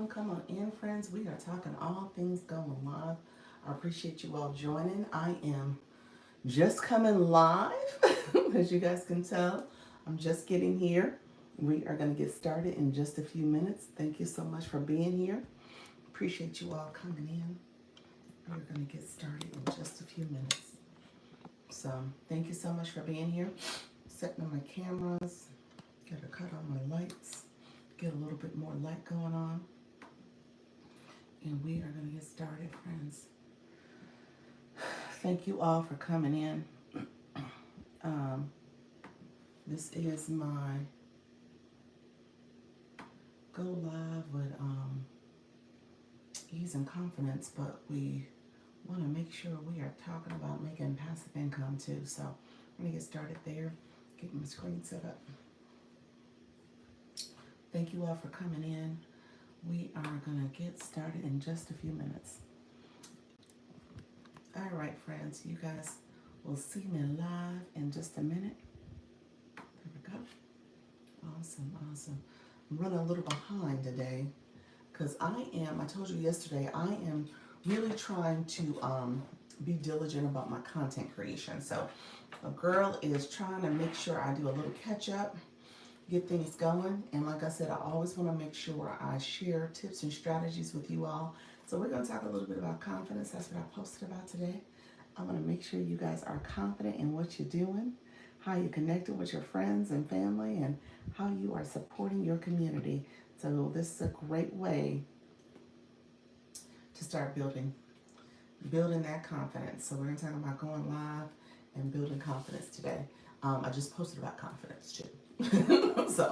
Come on in, friends. We are talking all things going live. I appreciate you all joining. I am just coming live, as you guys can tell. I'm just getting here. We are going to get started in just a few minutes. Thank you so much for being here. Appreciate you all coming in. We're going to get started in just a few minutes. So, thank you so much for being here. Setting up my cameras, got to cut on my lights, get a little bit more light going on. And we are going to get started, friends. Thank you all for coming in. This is my go live with ease and confidence, but we want to make sure we are talking about making passive income too. So I'm going to get started there, getting my screen set up. Thank you all for coming in. We are going to get started in just a few minutes. All right, friends, you guys will see me live in just a minute. There we go. Awesome, awesome. I'm running a little behind today because I told you yesterday, I am really trying to be diligent about my content creation. So a girl is trying to make sure I do a little catch up, get things going. And like I said, I always want to make sure I share tips and strategies with you all. So we're going to talk a little bit about confidence. That's what I posted about today. I want to make sure you guys are confident in what you're doing, how you're connecting with your friends and family, and how you are supporting your community. So this is a great way to start building that confidence. So we're going to talk about going live and building confidence today. I just posted about confidence too. So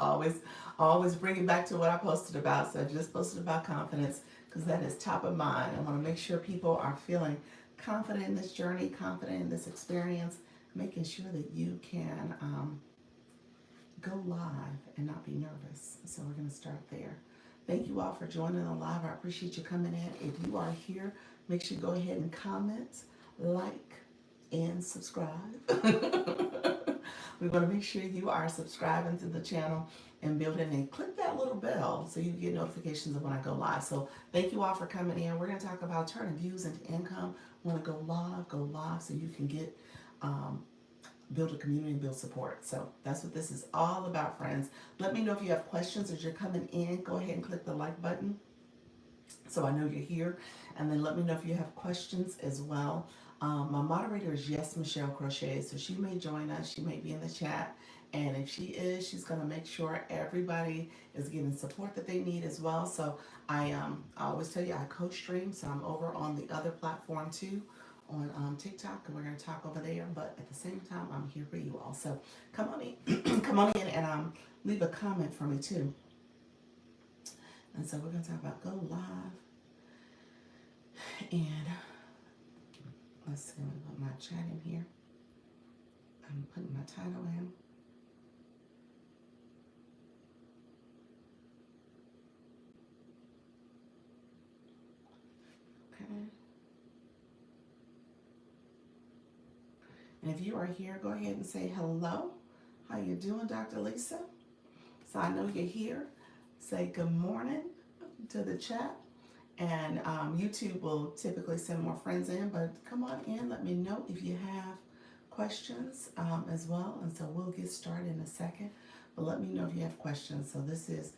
always bring it back to what I posted about. So I just posted about confidence because that is top of mind. I want to make sure people are feeling confident in this journey, confident in this experience, making sure that you can go live and not be nervous. So we're going to start there. Thank you all for joining the live. I appreciate you coming in. If you are here, make sure you go ahead and comment, like, and subscribe. We want to make sure you are subscribing to the channel and building and click that little bell so you get notifications of when I go live. So thank you all for coming in. We're going to talk about turning views into income. Want to go live so you can get build a community and build support. So that's what this is all about, friends. Let me know if you have questions as you're coming in. Go ahead and click the like button so I know you're here. And then let me know if you have questions as well. My moderator is Yes Michelle Crochet, so she may join us. She may be in the chat. And if she is, she's going to make sure everybody is getting support that they need as well. So I always tell you I co-stream, so I'm over on the other platform too, on TikTok, and we're going to talk over there. But at the same time, I'm here for you all. So come on in, come on in, and leave a comment for me too. And so we're going to talk about go live. And let's see, I'm going to put my chat in here. I'm putting my title in. Okay. And if you are here, go ahead and say hello. How you doing, Dr. Lisa? So I know you're here. Say good morning to the chat. And YouTube will typically send more friends in, but come on in. Let me know if you have questions as well. And so we'll get started in a second. But let me know if you have questions. So this is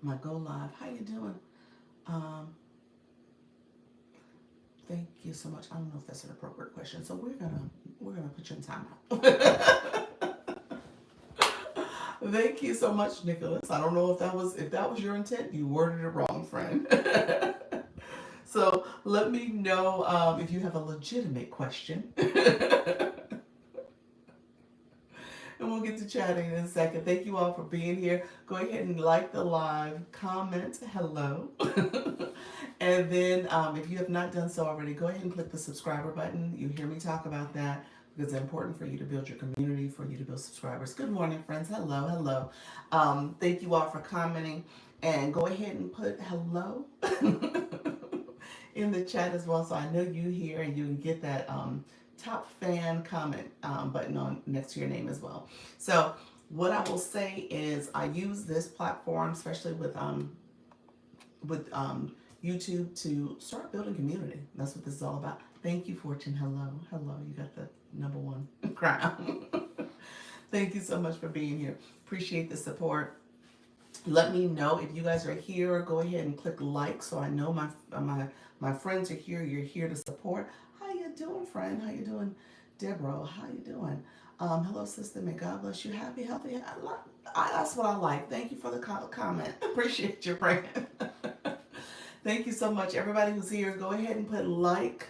my go live. How you doing? Thank you so much. I don't know if that's an appropriate question. So we're gonna put you in timeout. Thank you so much, Nicholas. I don't know if that was your intent. You worded it wrong, friend. So let me know if you have a legitimate question. And we'll get to chatting in a second. Thank you all for being here. Go ahead and like the live, comment hello. And then if you have not done so already, go ahead and click the subscriber button. You hear me talk about that because it's important for you to build your community, for you to build subscribers. Good morning, friends. Hello, hello. Thank you all for commenting. And go ahead and put hello in the chat as well, so I know you here and you can get that top fan comment button on next to your name as well. So What I will say is I use this platform, especially with YouTube, to start building community. That's what this is all about. Thank you, Fortune. Hello. Hello. You got the #1 crown. Thank you so much for being here. Appreciate the support. Let me know if you guys are here. Go ahead and click like so I know my friends are here. You're here to support. How you doing, friend? How you doing, Deborah? How you doing? Hello, sister. May God bless you. Happy, healthy. That's what I like. Thank you for the comment. Appreciate your praying. Thank you so much. Everybody who's here, go ahead and put like.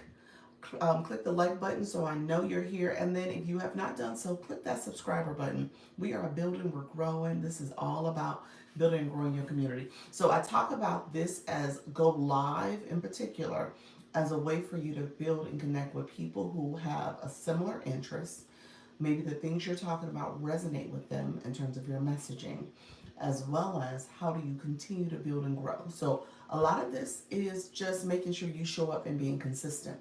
Click the like button so I know you're here. And then if you have not done so, click that subscriber button. We are building, we're growing. This is all about building and growing your community. So I talk about this as go live in particular as a way for you to build and connect with people who have a similar interest. Maybe the things you're talking about resonate with them in terms of your messaging, as well as how do you continue to build and grow. So a lot of this is just making sure you show up and being consistent.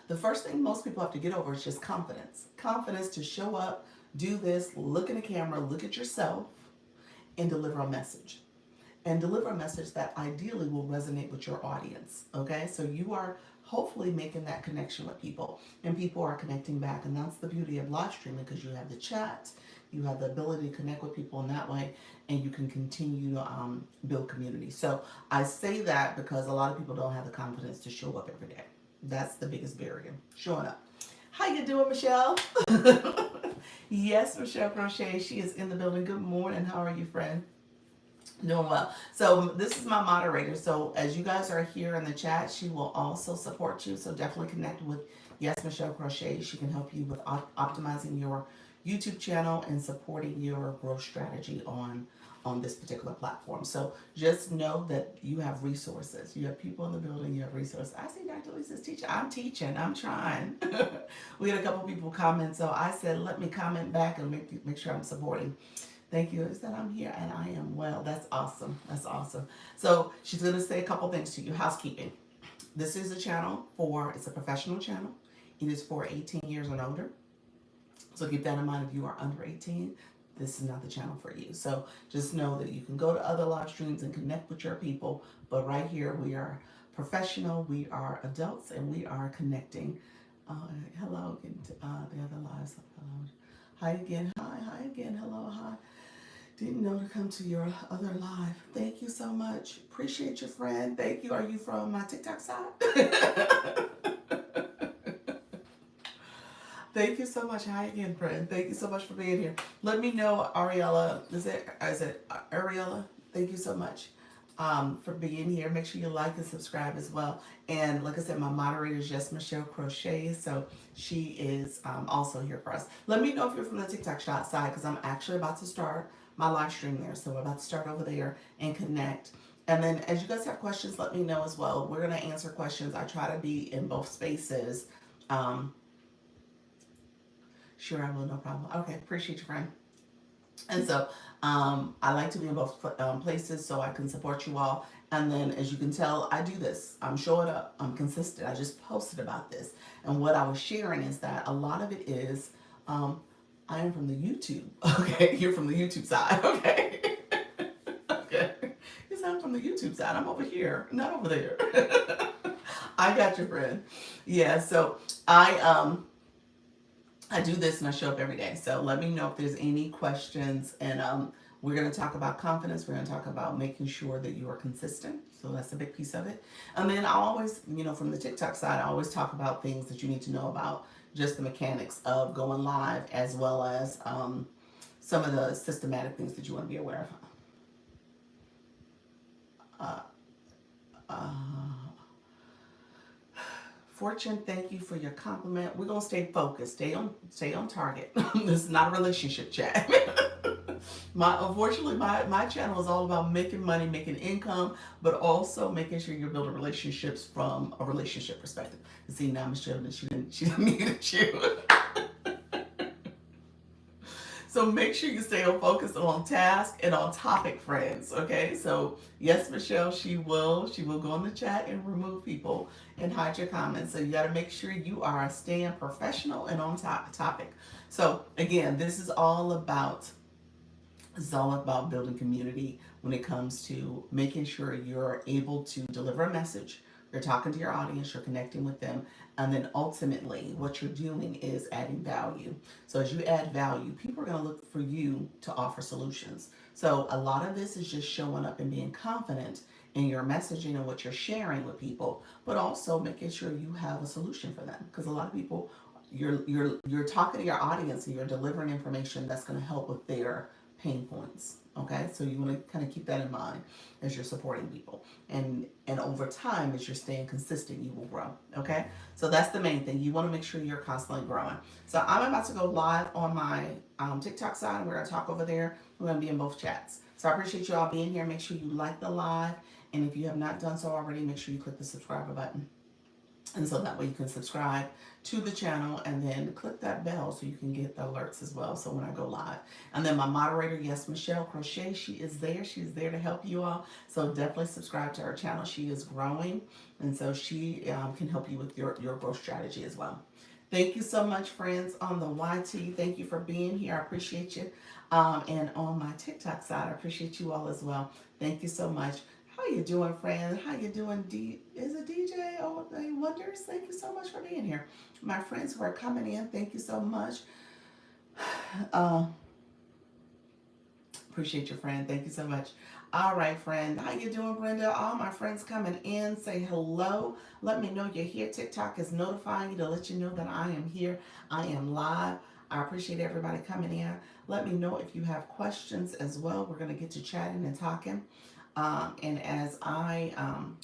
The first thing most people have to get over is just confidence. Confidence to show up, do this, look in the camera, look at yourself, and deliver a message. And deliver a message that ideally will resonate with your audience. Okay? So you are hopefully making that connection with people. And people are connecting back. And that's the beauty of live streaming, because you have the chat, you have the ability to connect with people in that way, and you can continue to build community. So I say that because a lot of people don't have the confidence to show up every day. That's the biggest barrier, showing up. How you doing, Michelle? Yes, Michelle Crochet. She is in the building. Good morning. How are you, friend? Doing well. So this is my moderator. So as you guys are here in the chat, she will also support you. So definitely connect with Yes, Michelle Crochet. She can help you with optimizing your YouTube channel and supporting your growth strategy on this particular platform. So just know that you have resources. You have people in the building, you have resources. I see Dr. Lisa's teaching. I'm teaching, I'm trying. We had a couple people comment, so I said, let me comment back and make sure I'm supporting. Thank you. Is that I'm here and I am well. That's awesome. That's awesome. So she's going to say a couple things to you. Housekeeping. This is a channel it's a professional channel. It is for 18 years and older. So keep that in mind. If you are under 18, this is not the channel for you. So just know that you can go to other live streams and connect with your people. But right here, we are professional, we are adults, and we are connecting. Hello again to the other lives. Hello. Hi again. Hi again. Hello. Hi. Didn't know to come to your other live. Thank you so much. Appreciate your friend. Thank you. Are you from my TikTok side? Thank you so much. Hi again, friend. Thank you so much for being here. Let me know, Ariella. Is it Ariella? Thank you so much for being here. Make sure you like and subscribe as well. And like I said, my moderator is Yes Michelle Crochet, so she is also here for us. Let me know if you're from the TikTok shop side, because I'm actually about to start my live stream there. So we're about to start over there and connect. And then as you guys have questions, let me know as well. We're going to answer questions. I try to be in both spaces. Sure, I will, no problem. Okay, appreciate you, friend. And so I like to be in both places so I can support you all. And then, as you can tell, I do this. I'm showing up. I'm consistent. I just posted about this. And what I was sharing is that a lot of it is I am from the YouTube. Okay, you're from the YouTube side. Okay. Okay. Yes, I'm from the YouTube side. I'm over here, not over there. I got you, friend. Yeah, so I do this and I show up every day. So let me know if there's any questions. And we're going to talk about confidence. We're going to talk about making sure that you are consistent. So that's a big piece of it. And then I always, from the TikTok side, I always talk about things that you need to know about, just the mechanics of going live, as well as some of the systematic things that you want to be aware of. Fortune, thank you for your compliment. We're gonna stay focused, stay on target. This is not a relationship chat. Unfortunately, my channel is all about making money, making income, but also making sure you're building relationships from a relationship perspective. You see now, Michelle, she didn't need you. So make sure you stay on focus, on task, and on topic, friends. Okay. So yes, Michelle, she will go in the chat and remove people and hide your comments. So you got to make sure you are staying professional and on topic. So again, this is all about It's all about building community when it comes to making sure you're able to deliver a message, you're talking to your audience, you're connecting with them, and then ultimately what you're doing is adding value. So as you add value, people are going to look for you to offer solutions. So a lot of this is just showing up and being confident in your messaging and what you're sharing with people, but also making sure you have a solution for them. Because a lot of people, you're talking to your audience and you're delivering information that's going to help with their pain points. Okay, so you want to kind of keep that in mind as you're supporting people, and over time, as you're staying consistent, you will grow. Okay, so that's the main thing. You want to make sure you're constantly growing. So I'm about to go live on my TikTok side, and we're gonna talk over there. We're gonna be in both chats. So I appreciate you all being here. Make sure you like the live, and if you have not done so already, make sure you click the subscribe button. And so that way you can subscribe to the channel and then click that bell so you can get the alerts as well. So when I go live. And then my moderator, yes, Michelle Crochet, she is there. She's there to help you all. So definitely subscribe to her channel. She is growing. And so she can help you with your growth strategy as well. Thank you so much, friends, on the YT. Thank you for being here. I appreciate you. And on my TikTok side, I appreciate you all as well. Thank you so much. How you doing, friend? How you doing, Is it DJ? Oh, Wonders? Thank you so much for being here. My friends who are coming in, thank you so much. Uh, Appreciate your friend. Thank you so much. All right, friend. How you doing, Brenda? All my friends coming in, say hello. Let me know you're here. TikTok is notifying you to let you know that I am here. I am live. I appreciate everybody coming in. Let me know if you have questions as well. We're going to get to chatting and talking. And as I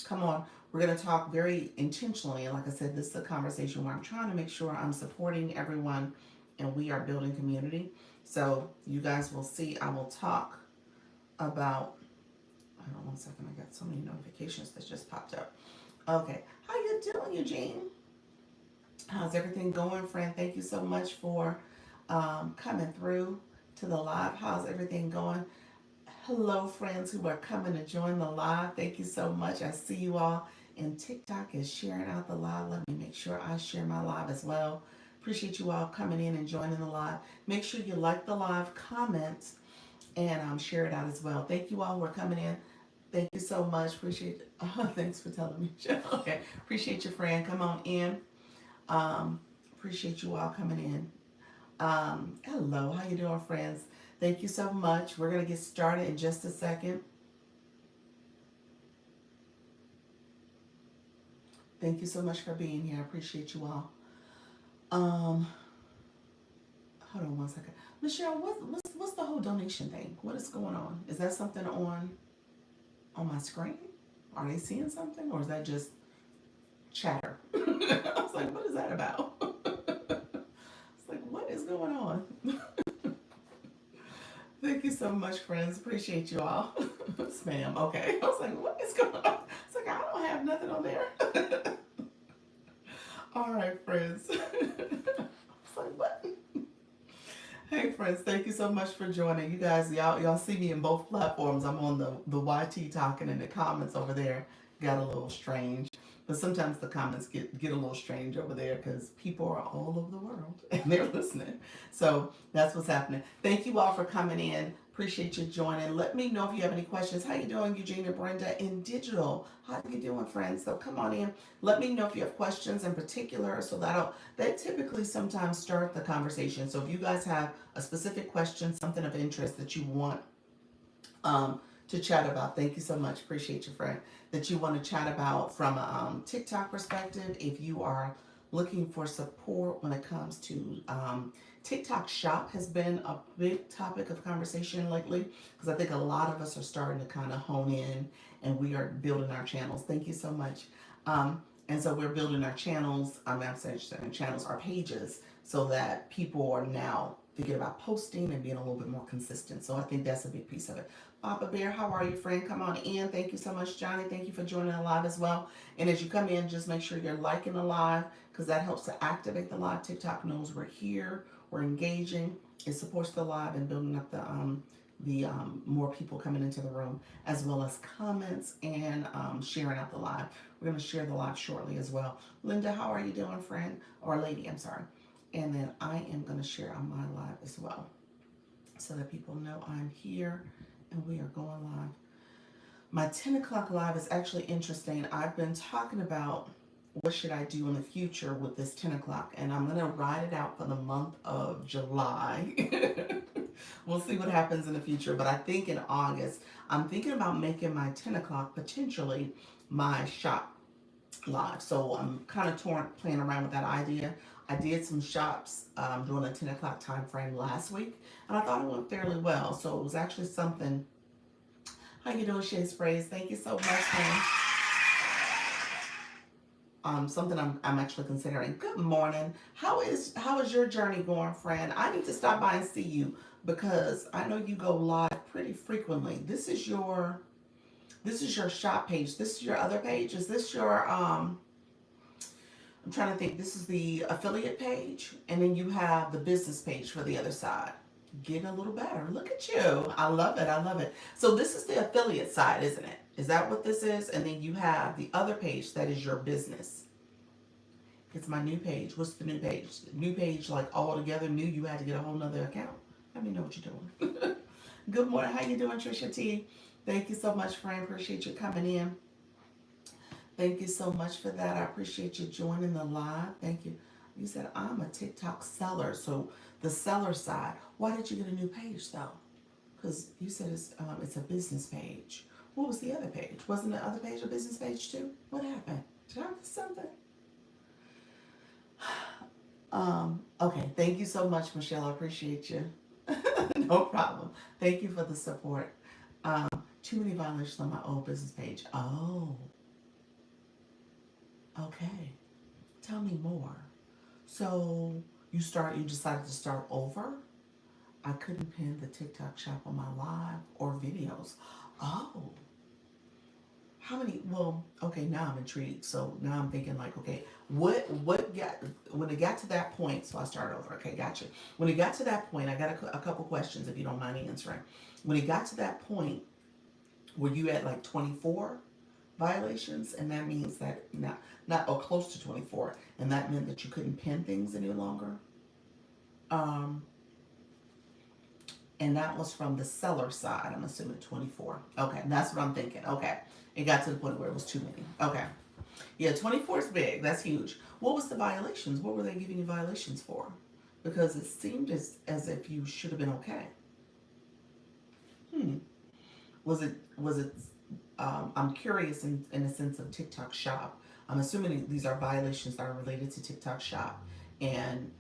come on, we're going to talk very intentionally. And like I said, this is a conversation where I'm trying to make sure I'm supporting everyone and we are building community. So you guys will see, I will talk about, hold on one second, I got so many notifications that just popped up. Okay, how you doing, Eugene? How's everything going, friend? Thank you so much for coming through to the live. How's everything going? Hello, friends who are coming to join the live. Thank you so much. I see you all. And TikTok is sharing out the live. Let me make sure I share my live as well. Appreciate you all coming in and joining the live. Make sure you like the live, comment, and share it out as well. Thank you all who are coming in. Thank you so much. Appreciate it. Thanks for telling me. Okay. Appreciate your friend. Come on in. Appreciate you all coming in. Hello. How you doing, friends? Thank you so much. We're going to get started in just a second. Thank you so much for being here. I appreciate you all. Hold on one second. Michelle, what's the whole donation thing? What is going on? Is that something on my screen? Are they seeing something, or is that just chatter? I was like, what is that about? It's like, what is going on? Thank you so much, friends. Appreciate you all. Spam. Okay. I was like, what is going on? It's like, I don't have nothing on there. All right, friends. It's like, what? Hey, friends. Thank you so much for joining. You guys, y'all see me in both platforms. I'm on the YT talking, and the comments over there got a little strange. But sometimes the comments get a little strange over there because people are all over the world and they're listening. So that's what's happening. Thank you all for coming in. Appreciate you joining. Let me know if you have any questions. How you doing, Eugene and Brenda in digital? How you doing, friends? So come on in. Let me know if you have questions in particular. So that typically sometimes start the conversation. So if you guys have a specific question, something of interest that you want to chat about. Thank you so much. Appreciate you, friend. That you want to chat about from a TikTok perspective. If you are looking for support when it comes to TikTok Shop has been a big topic of conversation lately because I think a lot of us are starting to kind of hone in and we are building our channels. Thank you so much. And so we're building our channels, I'm saying channels, our pages, so that people are now thinking about posting and being a little bit more consistent. So I think that's a big piece of it. Papa Bear, how are you, friend? Come on in. Thank you so much, Johnny. Thank you for joining the live as well. And as you come in, just make sure you're liking the live because that helps to activate the live. TikTok knows we're here, we're engaging. It supports the live and building up the more people coming into the room, as well as comments and sharing out the live. We're going to share the live shortly as well. Linda, how are you doing, friend? Or lady, I'm sorry. And then I am going to share on my live as well. so that people know I'm here and we are going live. My 10 o'clock live is actually interesting. I've been talking about what should I do in the future with this 10 o'clock, and I'm going to ride it out for the month of July. We'll see what happens in the future, but I think in August, I'm thinking about making my 10 o'clock potentially my shop live. So I'm kind of playing around with that idea. I did some shops during the 10 o'clock time frame last week, and I thought it went fairly well. So it was actually something. How you doing, Shay Sprays? Thank you so much, man. Something I'm actually considering. Good morning. How is your journey going, friend? I need to stop by and see you because I know you go live pretty frequently. This is your shop page. This is your other page. Is this your I'm trying to think. This is the affiliate page, and then you have the business page for the other side. Getting a little better. Look at you. I love it. I love it. So this is the affiliate side, isn't it? Is that what this is? And then you have the other page that is your business. It's my new page. What's the new page? New page, like all together new. You had to get a whole nother account. Let me know what you're doing. Good morning. How you doing, Trisha T? Thank you so much, friend. Appreciate you coming in. Thank you so much for that. I appreciate you joining the live. Thank you. You said I'm a TikTok seller. So the seller side. Why did you get a new page though? Because you said it's a business page. What was the other page? Wasn't the other page a business page too? What happened? Did I miss something? Okay. Thank you so much, Michelle. I appreciate you. No problem. Thank you for the support. Um, Too many violations on my old business page. Oh, okay. Tell me more. So you decided to start over? I couldn't pin the TikTok shop on my live or videos. Oh, how many? Well, okay, now I'm intrigued. So now I'm thinking like, okay, what got when it got to that point? So I started over. Okay, gotcha. When it got to that point, I got a couple questions if you don't mind answering. When it got to that point, were you at like 24 violations, and that means that not or close to 24, and that meant that you couldn't pin things any longer? Um, And that was from the seller side. I'm assuming 24. Okay, that's what I'm thinking. Okay. It got to the point where it was too many. Okay. Yeah, 24 is big. That's huge. What was the violations? What were they giving you violations for? Because it seemed as if you should have been okay. Hmm. Was it I'm curious in the sense of TikTok shop. I'm assuming these are violations that are related to TikTok shop. And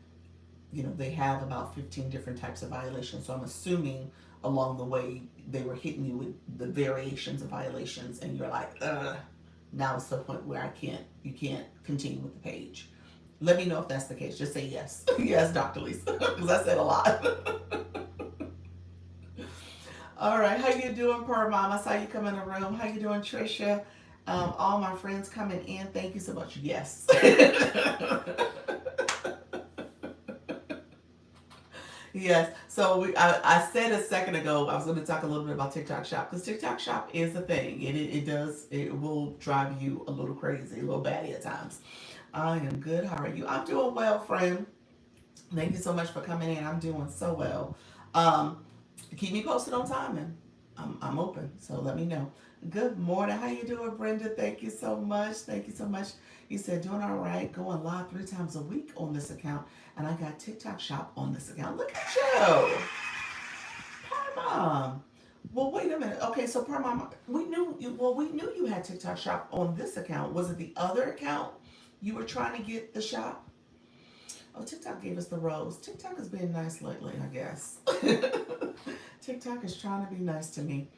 they have about 15 different types of violations. So I'm assuming along the way they were hitting you with the variations of violations, and you're like, ugh, now it's to the point where you can't continue with the page. Let me know if that's the case. Just say yes. Yes, Dr. Lisa, because I said a lot. All right, how you doing, Per Mom? I saw you come in the room. How you doing, Trisha? All my friends coming in. Thank you so much. Yes. Yes. So I said a second ago I was going to talk a little bit about TikTok Shop, because TikTok Shop is a thing. It will drive you a little crazy, a little batty at times. I am good. How are you? I'm doing well, friend. Thank you so much for coming in. I'm doing so well. Um, Keep me posted on timing. I'm open, so let me know. Good morning. How you doing, Brenda? Thank you so much. Thank you so much. You said doing all right, going live 3 times a week on this account, and I got TikTok Shop on this account. Look at you, Mom. Well, wait a minute. Okay, so Mom, we knew you. Well, we knew you had TikTok Shop on this account. Was it the other account you were trying to get the shop? Oh, TikTok gave us the rose. TikTok is being nice lately, I guess. TikTok is trying to be nice to me.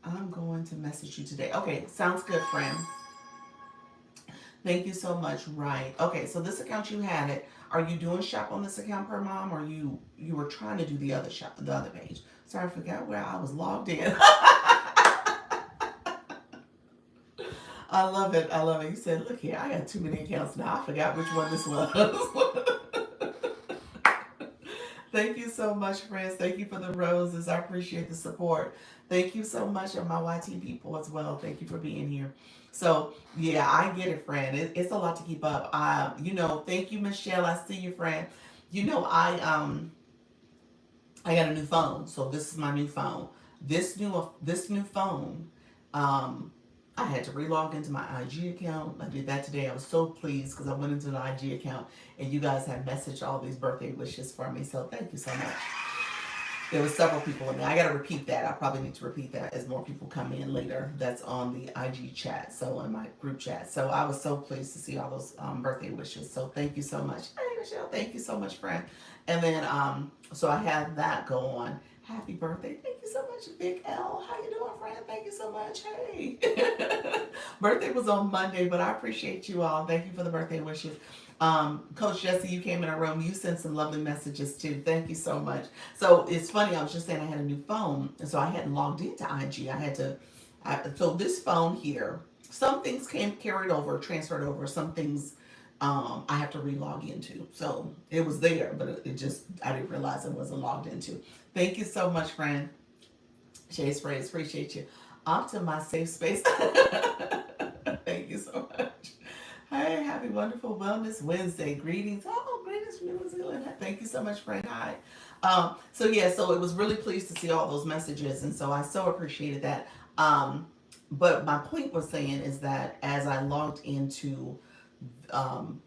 I'm going to message you today. Okay, sounds good, friend. Thank you so much. Right. Okay, so this account you had it. Are you doing shop on this account, Per Mom, or you were trying to do the other shop, the other page? Sorry, I forgot where I was logged in. I love it. I love it. You said, look here, I got too many accounts now. I forgot which one this was. Thank you so much, friends. Thank you for the roses. I appreciate the support. Thank you so much, and my YT people as well. Thank you for being here. So, yeah, I get it, friend. It's a lot to keep up. Thank you, Michelle. I see you, friend. I I got a new phone, so this is my new phone. This new phone, um, I had to relog into my IG account. I did that today. I was so pleased because I went into the IG account and you guys have messaged all these birthday wishes for me. So thank you so much. There were several people in there. I got to repeat that. I probably need to repeat that as more people come in later. That's on the IG chat, so in my group chat. So I was so pleased to see all those birthday wishes. So thank you so much. Hey, Michelle, thank you so much, friend. And then, so I had that go on. Happy birthday. Thank you so much, Big L. How you doing, friend? Thank you so much. Hey. Birthday was on Monday, but I appreciate you all. Thank you for the birthday wishes. Coach Jesse, you came in our room. You sent some lovely messages too. Thank you so much. So it's funny. I was just saying I had a new phone, and so I hadn't logged into IG. I had to. So this phone here, some things came carried over, transferred over. Some things I have to re-log into. So it was there, but it just I didn't realize it wasn't logged into. Thank you so much, friend. Shay Sprays, appreciate you. Off to my safe space. Thank you so much. Hey, happy wonderful Wellness Wednesday. Greetings. Oh, greetings from New Zealand. Thank you so much, friend. Hi. So yeah, so it was really pleased to see all those messages, and so I so appreciated that. But my point was saying is that as I logged into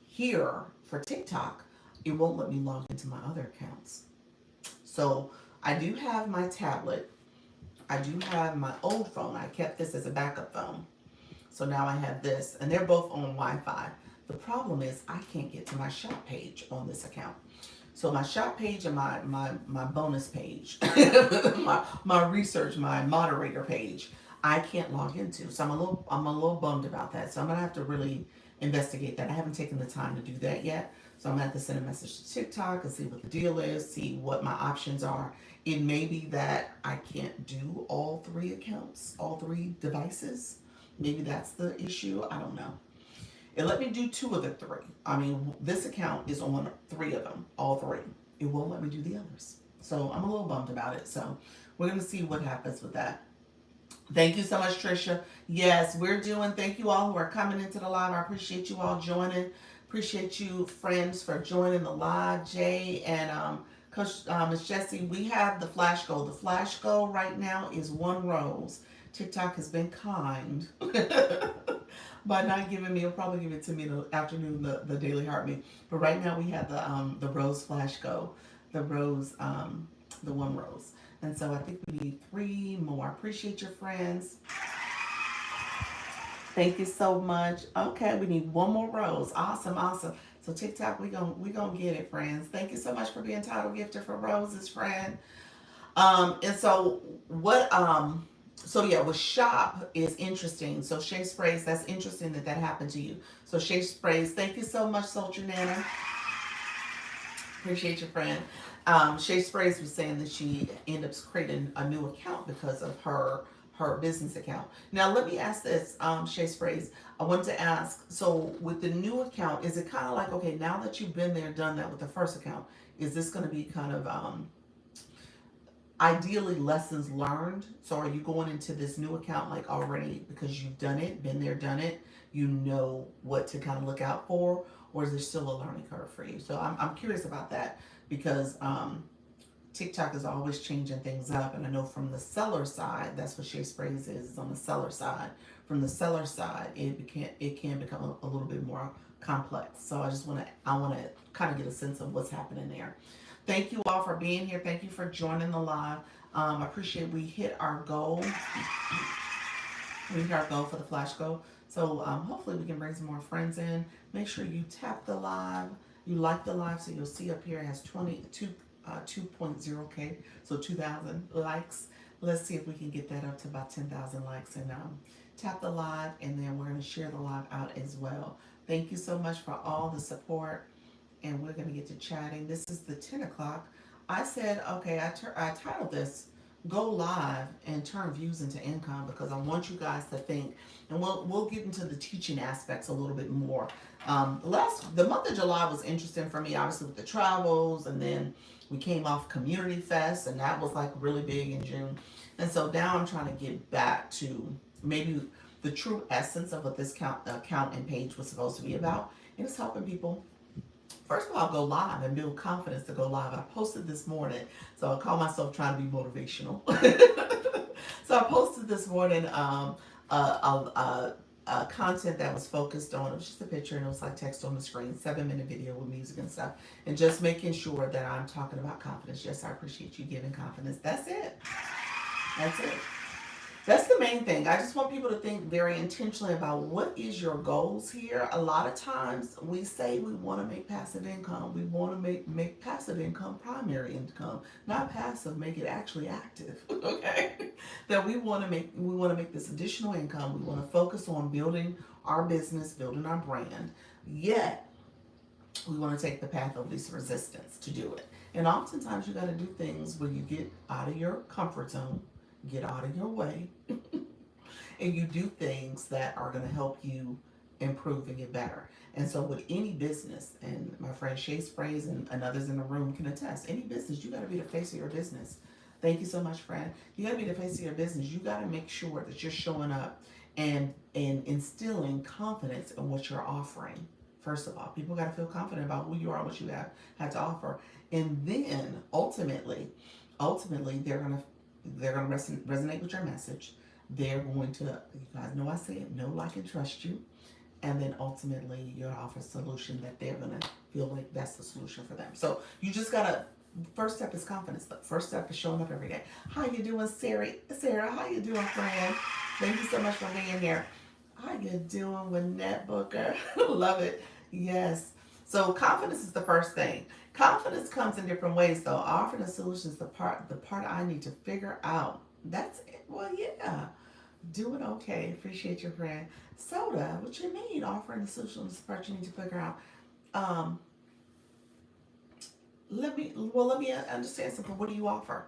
here for TikTok, it won't let me log into my other accounts. So I do have my tablet. I do have my old phone. I kept this as a backup phone. So now I have this, and they're both on Wi-Fi. The problem is I can't get to my shop page on this account. So my shop page and my bonus page, my research, my moderator page, I can't log into. So I'm a little bummed about that. So I'm gonna have to really investigate that. I haven't taken the time to do that yet. So I'm gonna have to send a message to TikTok and see what the deal is, see what my options are. It may be that I can't do all three accounts, all three devices. Maybe that's the issue. I don't know. It let me do two of the three. I mean, this account is on three of them, all three. It won't let me do the others. So I'm a little bummed about it. So we're going to see what happens with that. Thank you so much, Trisha. Yes, we're doing, thank you all who are coming into the live. I appreciate you all joining. Appreciate you, friends, for joining the live. Jay and Coach Miss Jessie, we have the flash goal. The flash goal right now is one rose. TikTok has been kind by not giving me. It'll probably give it to me in the afternoon, the daily heartbeat. But right now we have the rose flash go, the rose, the one rose. And so I think we need three more. Appreciate your friends. Thank you so much. Okay, we need one more rose. Awesome, awesome. So TikTok, we gonna get it, friends. Thank you so much for being title gifted for roses, friend. And so what so yeah, with shop is interesting. So Shay Sprays, that's interesting that that happened to you. So Shay Sprays, thank you so much, Soldier Nana. Appreciate your friend. Shay Sprays was saying that she ended up creating a new account because of her business account. Now let me ask this, Shay Sprays. I wanted to ask, so with the new account, is it kind of like, okay, now that you've been there, done that with the first account, is this going to be kind of ideally lessons learned? So are you going into this new account like already because you've done it, been there, done it, you know what to kind of look out for, or is there still a learning curve for you? So I'm curious about that because TikTok is always changing things up, and I know from the seller side, that's what Shay Sprays is on the seller side. From the seller side, it can become a little bit more complex. So I want to kind of get a sense of what's happening there. Thank you all for being here. Thank you for joining the live. I appreciate we hit our goal. We hit our goal for the flash goal. So hopefully we can bring some more friends in. Make sure you tap the live. You like the live, so you'll see up here it has 2.0K, so 2,000 likes. Let's see if we can get that up to about 10,000 likes and tap the live, and then we're going to share the live out as well. Thank you so much for all the support, and we're going to get to chatting. This is the 10 o'clock. I said, okay, I titled this Go Live and Turn Views into Income because I want you guys to think, and we'll get into the teaching aspects a little bit more. The month of July was interesting for me, obviously with the travels, and then we came off Community Fest, and that was like really big in June. And so now I'm trying to get back to maybe the true essence of what this account and page was supposed to be about, and it's helping people First of all, go live and build confidence to go live. I posted this morning, so I call myself trying to be motivational. So I posted this morning content that was focused on, it was just a picture and it was like text on the screen, 7-minute video with music and stuff, and just making sure that I'm talking about confidence. Yes, I appreciate you giving confidence. That's it. That's it. That's the main thing. I just want people to think very intentionally about what is your goals here. A lot of times we say we want to make passive income. We want to make passive income primary income, not passive. Make it actually active. Okay, that we want to make this additional income. We want to focus on building our business, building our brand. Yet we want to take the path of least resistance to do it. And oftentimes you got to do things where you get out of your comfort zone, get out of your way, and you do things that are going to help you improve and get better. And so with any business, and my friend Shay Sprays and others in the room can attest, any business, you got to be the face of your business. Thank you so much, friend. You got to be the face of your business. You got to make sure that you're showing up and instilling confidence in what you're offering. First of all, people got to feel confident about who you are, what you have to offer, and then ultimately, they're gonna resonate with your message. They're going to, you guys know I say it, know, like, and trust you, and then ultimately you're gonna offer a solution that they're gonna feel like that's the solution for them. So you just gotta. First step is confidence. The first step is showing up every day. How you doing, Sarah? Sarah, how you doing, friend? Thank you so much for being here. How you doing, Lynette Booker? Love it. Yes. So confidence is the first thing. Confidence comes in different ways, though. Offering a solution is the part I need to figure out. That's it. Well, yeah. Doing okay. Appreciate your friend. Soda, what you mean? Offering a solution is the part you need to figure out. Um, let me understand something. What do you offer?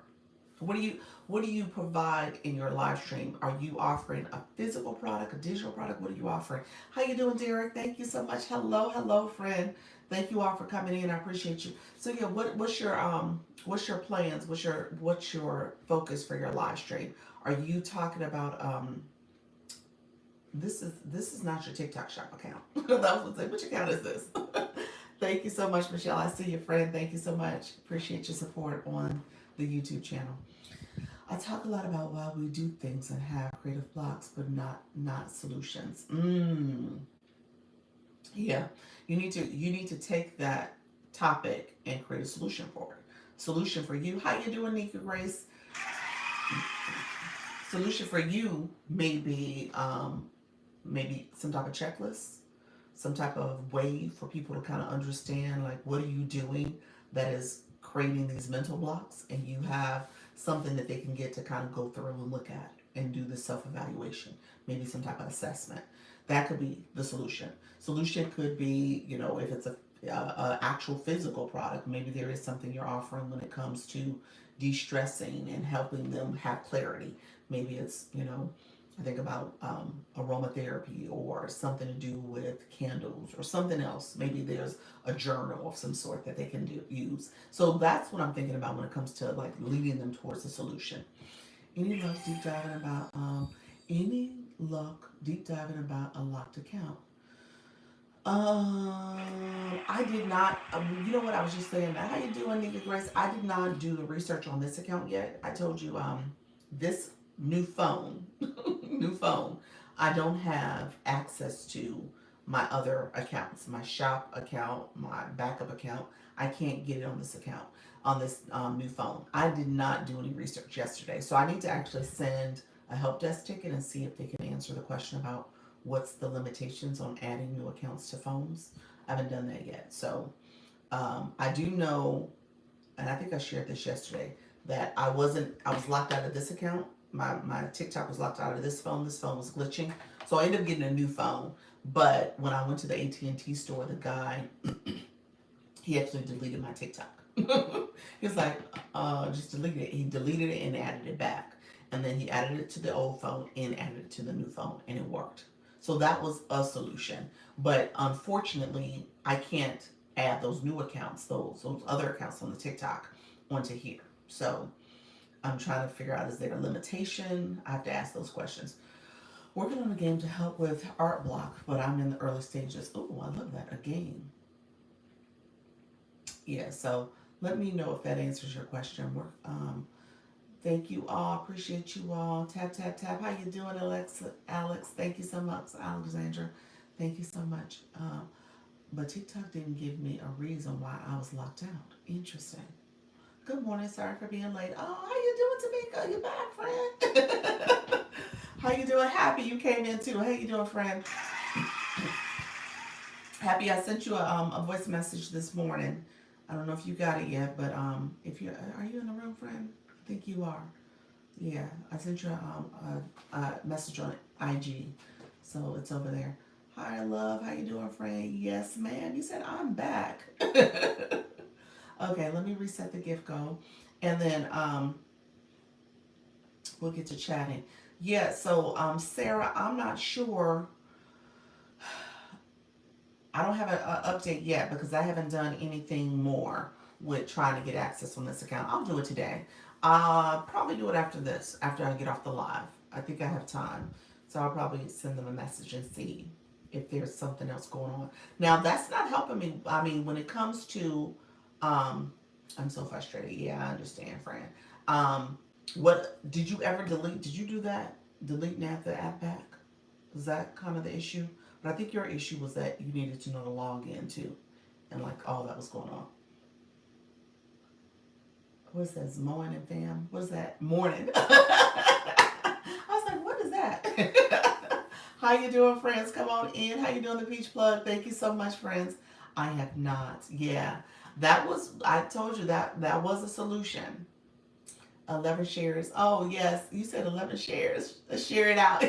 What do you provide in your live stream? Are you offering a physical product, a digital product? What are you offering? How you doing, Derek? Thank you so much. Hello, friend. Thank you all for coming in. I appreciate you. So yeah, what's your plans? What's your focus for your live stream? Are you talking about this is not your TikTok shop account. That was gonna say, which account is this? Thank you so much, Michelle. I see you, friend. Thank you so much. Appreciate your support on the YouTube channel. I talk a lot about why we do things and have creative blocks, but not solutions. Yeah, you need to take that topic and create a solution for it. Solution for you. How you doing, Nika Grace? Solution for you may be maybe some type of checklist, some type of way for people to kind of understand, like, what are you doing that is creating these mental blocks, and you have something that they can get to kind of go through and look at and do the self-evaluation, maybe some type of assessment. That could be the solution. Solution could be, if it's a actual physical product, maybe there is something you're offering when it comes to de-stressing and helping them have clarity. Maybe it's, I think about aromatherapy or something to do with candles or something else. Maybe there's a journal of some sort that they can use. So that's what I'm thinking about when it comes to like leading them towards a solution. Any luck deep diving about any luck deep diving about a locked account? I did not. You know what? I was just saying that. How you doing, Nika Grace? I did not do the research on this account yet. I told you, this new phone, new phone. I don't have access to my other accounts, my shop account, my backup account. I can't get it on this account, on this new phone. I did not do any research yesterday, so I need to actually send a help desk ticket and see if they can answer the question about what's the limitations on adding new accounts to phones. I haven't done that yet. So I do know, and I think I shared this yesterday, that I was locked out of this account. My TikTok was locked out of this phone. This phone was glitching. So I ended up getting a new phone. But when I went to the AT&T store, the guy, he actually deleted my TikTok. He was like, just delete it. He deleted it and added it back. And then he added it to the old phone and added it to the new phone, and it worked. So that was a solution. But unfortunately, I can't add those new accounts, those other accounts on the TikTok onto here. So I'm trying to figure out, is there a limitation? I have to ask those questions. Working on a game to help with art block, but I'm in the early stages. Oh, I love that. A game. Yeah, so let me know if that answers your question. Thank you all. Appreciate you all. Tap, tap, tap. How you doing, Alex? Thank you so much. Alexandra, thank you so much. But TikTok didn't give me a reason why I was locked out. Interesting. Good morning. Sorry for being late. Oh, how you doing, Tamika? You back, friend? How you doing? Happy you came in too. How you doing, friend? Happy I sent you a voice message this morning. I don't know if you got it yet, but if you are you in the room, friend? I think you are. Yeah, I sent you a message on IG, so it's over there. Hi, love. How you doing, friend? Yes, ma'am. You said I'm back. Okay, let me reset the gift goal, and then we'll get to chatting. Yeah. So Sarah, I'm not sure. I don't have an update yet because I haven't done anything more with trying to get access on this account. I'll do it today. Probably do it after this, after I get off the live. I think I have time. So I'll probably send them a message and see if there's something else going on. Now, that's not helping me. I mean, when it comes to, um, I'm so frustrated. Yeah, I understand, Fran. What did you ever delete? Did you do that? Delete the app back? Was that kind of the issue? But I think your issue was that you needed to know the login too, and like all that was going on. What says morning, fam? What's that? Morning. I was like, what is that? How you doing, friends? Come on in. How you doing, the Peach Plug? Thank you so much, friends. I have not. Yeah, that was. I told you that was a solution. 11 shares. Oh yes, you said 11 shares. Let's share it out.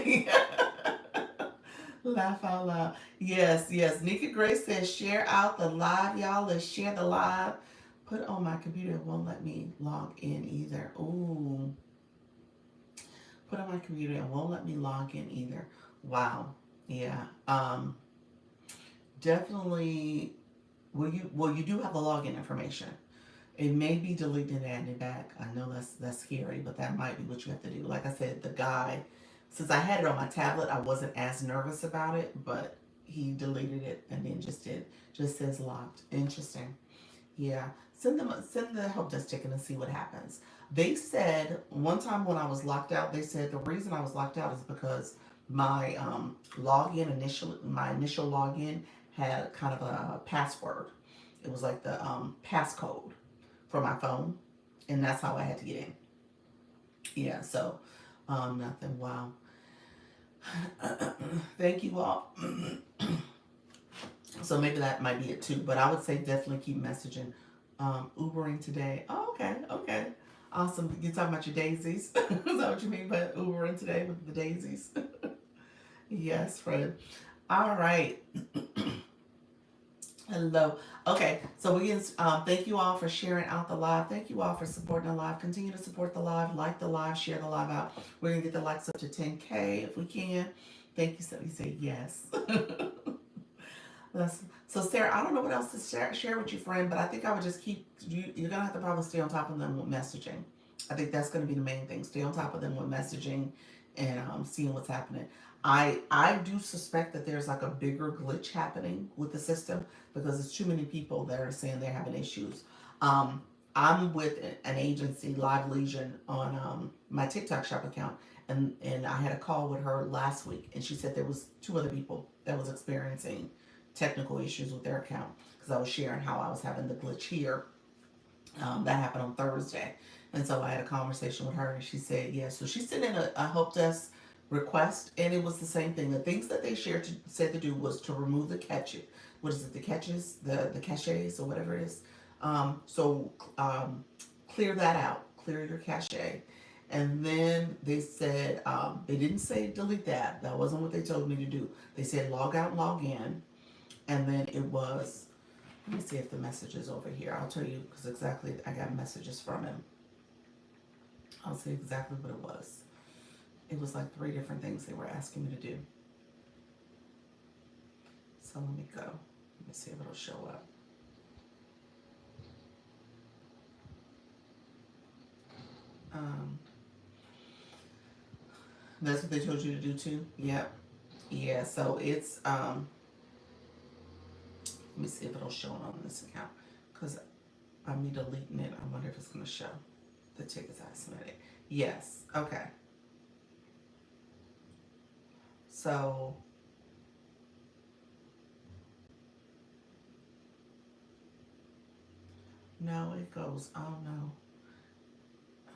Laugh out loud. Yes, yes. Nika Grace says, share out the live, y'all. Let's share the live. Put it on my computer. It won't let me log in either. Ooh. Put on my computer. It won't let me log in either. Wow. Yeah. Definitely. Well, you do have the login information. It may be deleted and added back. I know that's scary, but that might be what you have to do. Like I said, the guy, since I had it on my tablet, I wasn't as nervous about it, but he deleted it and then just says locked. Interesting. Yeah. Send the help desk ticket and see what happens. They said one time when I was locked out, they said the reason I was locked out is because my my initial login had kind of a password. It was like the passcode for my phone, and that's how I had to get in. Yeah, so nothing. Wow. Thank you all. So maybe that might be it too, but I would say definitely keep messaging. Ubering today. Oh, okay, okay. Awesome. You're talking about your daisies. Is that what you mean by Ubering today with the daisies? Yes, Fred. All right. Hello. Okay, so we can thank you all for sharing out the live. Thank you all for supporting the live. Continue to support the live, like the live, share the live out. We're gonna get the likes up to 10K if we can. Thank you. So you say yes. So Sarah, I don't know what else to share with you, friend, but I think I would just keep you're gonna have to probably stay on top of them with messaging. I think that's gonna be the main thing. Stay on top of them with messaging and seeing what's happening. I do suspect that there's like a bigger glitch happening with the system because there's too many people that are saying they're having issues. Um, I'm with an agency, Live Legion, on my TikTok shop account, and I had a call with her last week, and she said there was two other people that was experiencing technical issues with their account because I was sharing how I was having the glitch here. That happened on Thursday. And so I had a conversation with her and she said, yeah. So she sent in a help desk request and it was the same thing. The things that they said to do was to remove the catch. What is it? The catches, the caches or whatever it is. So clear that out. Clear your cache. And then they said, they didn't say delete that. That wasn't what they told me to do. They said log out, log in. And then it was, let me see if the message is over here. I'll tell you because exactly I got messages from him. I'll say exactly what it was. It was like 3 different things they were asking me to do. So let me go. Let me see if it'll show up. That's what they told you to do too? Yep. Yeah, so it's let me see if it'll show it on this account. Because by me deleting it, I wonder if it's going to show the tickets I submitted. Yes. Okay. So no, it goes. Oh no.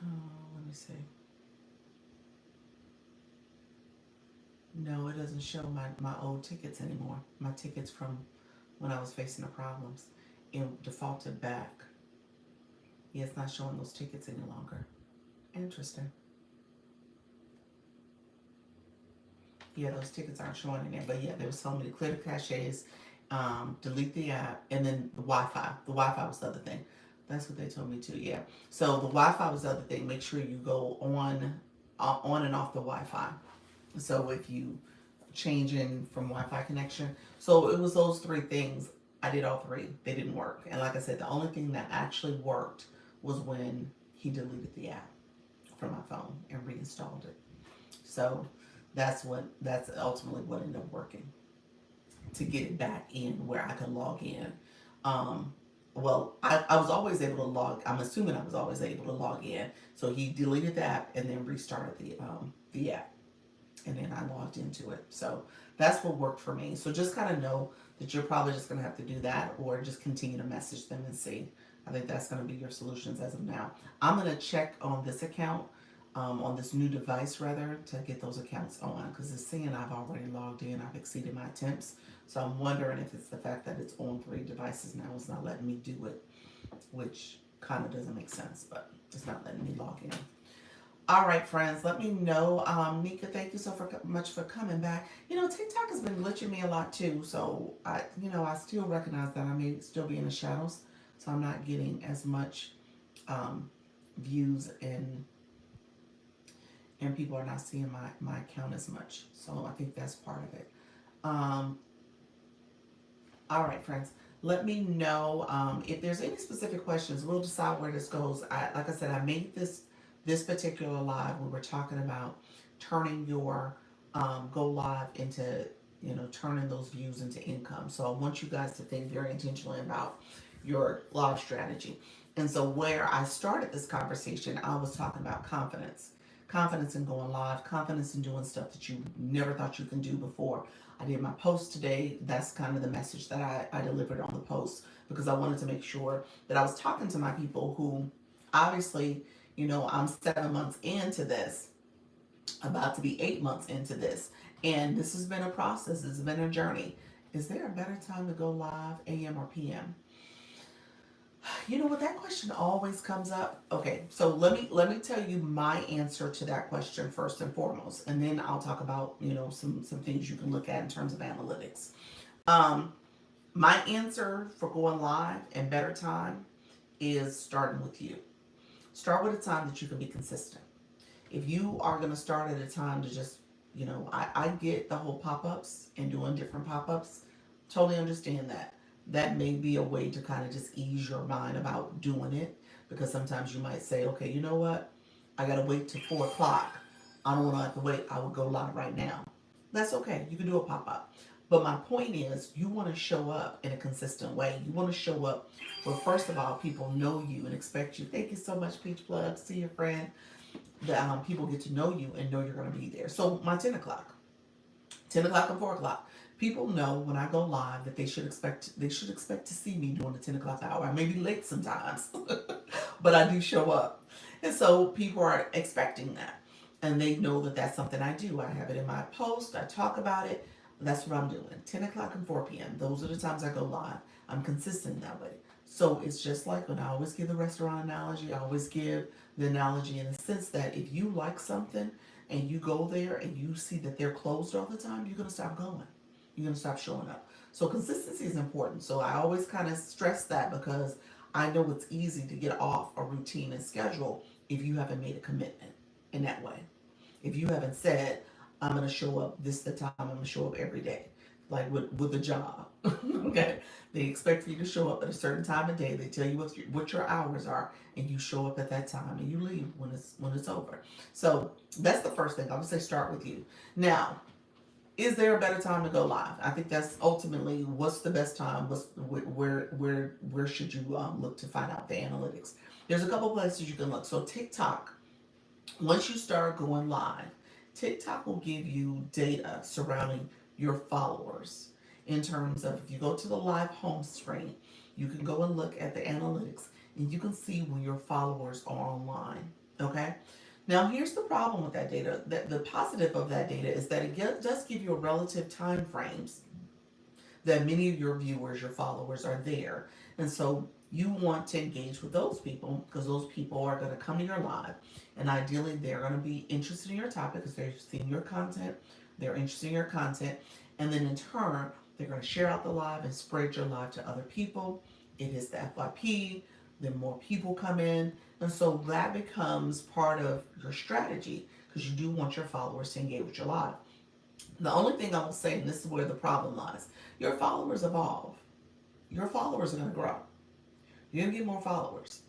Let me see. No, it doesn't show my old tickets anymore. My tickets from when I was facing the problems. It defaulted back. Yeah, it's not showing those tickets any longer. Interesting. Yeah, those tickets aren't showing in there. But yeah, they were telling me to clear the caches, delete the app, and then the Wi-Fi. The Wi-Fi was the other thing. That's what they told me too. Yeah. So the Wi-Fi was the other thing. Make sure you go on and off the Wi-Fi. So if you change in from Wi-Fi connection, so it was those three things. I did all three. They didn't work. And like I said, the only thing that actually worked was when he deleted the app from my phone and reinstalled it. So that's ultimately what ended up working to get it back in where I could log in. Um, I was always able to log. I'm assuming I was always able to log in. So he deleted the app and then restarted the app, and then I logged into it. So that's what worked for me. So just kind of know that you're probably just going to have to do that, or just continue to message them and see. I think that's going to be your solutions as of now. I'm going to check on this account, on this new device rather, to get those accounts on, because it's saying I've already logged in. I've exceeded my attempts. So I'm wondering if it's the fact that it's on 3 devices now. It's not letting me do it, which kind of doesn't make sense, but it's not letting me log in. All right, friends, let me know. Nika, thank you so much for coming back. TikTok has been glitching me a lot too, so I still recognize that I may still be in the shadows, so I'm not getting as much views, and people are not seeing my account as much. So I think that's part of it. Um, all right, friends. Let me know if there's any specific questions. We'll decide where this goes. Like I said, I made this particular live. We were talking about turning your go live into, turning those views into income. So I want you guys to think very intentionally about your live strategy. And so where I started this conversation, I was talking about confidence. Confidence in going live, confidence in doing stuff that you never thought you can do before. I did my post today. That's kind of the message that I delivered on the post, because I wanted to make sure that I was talking to my people who obviously, I'm 7 months into this, about to be 8 months into this. And this has been a process. It's been a journey. Is there a better time to go live, AM or PM? You know what, that question always comes up. Okay, so let me tell you my answer to that question first and foremost, and then I'll talk about some things you can look at in terms of analytics. Um, my answer for going live and better time is starting with you. Start with a time that you can be consistent. If you are going to start at a time to just, I get the whole pop-ups and doing different pop-ups. Totally understand that. That may be a way to kind of just ease your mind about doing it, because sometimes you might say, okay, you know what? I got to wait till 4 o'clock. I don't want to have to wait. I will go live right now. That's okay. You can do a pop-up. But my point is, you want to show up in a consistent way. You want to show up where, first of all, people know you and expect you. Thank you so much, Peach Plug. See your friend. That people get to know you and know you're going to be there. So my 10 o'clock and 4 o'clock. People know when I go live that they should expect to see me during the 10 o'clock hour. I may be late sometimes, but I do show up. And so people are expecting that. And they know that that's something I do. I have it in my post. I talk about it. That's what I'm doing. 10 o'clock and 4 p.m. Those are the times I go live. I'm consistent that way. So it's just like when I always give the restaurant analogy, I always give the analogy in the sense that if you like something and you go there and you see that they're closed all the time, you're going to stop going. You're going to stop showing up. So consistency is important. So I always kind of stress that, because I know it's easy to get off a routine and schedule if you haven't made a commitment in that way. If you haven't said, I'm going to show up this the time, I'm going to show up every day, like with a job. Okay, they expect for you to show up at a certain time of day. They tell you what your hours are, and you show up at that time, and you leave when it's over. So that's the first thing I would say. Start with you. Now, is there a better time to go live? I think that's ultimately what's the best time. Where should you look to find out the analytics? There's a couple places you can look. So TikTok, once you start going live, TikTok will give you data surrounding your followers in terms of if you go to the live home screen, you can go and look at the analytics and you can see when your followers are online. Okay? Now, here's the problem with that data. The positive of that data is that does give you a relative time frames that many of your viewers, your followers are there. And so you want to engage with those people because those people are going to come to your live. And ideally, they're going to be interested in your topic because they're seeing your content, they're interested in your content. And then in turn, they're going to share out the live and spread your live to other people. It is the FYP, then more people come in. And so that becomes part of your strategy because you do want your followers to engage with your live. The only thing I will say, and this is where the problem lies, your followers evolve. Your followers are going to grow. You're going to get more followers.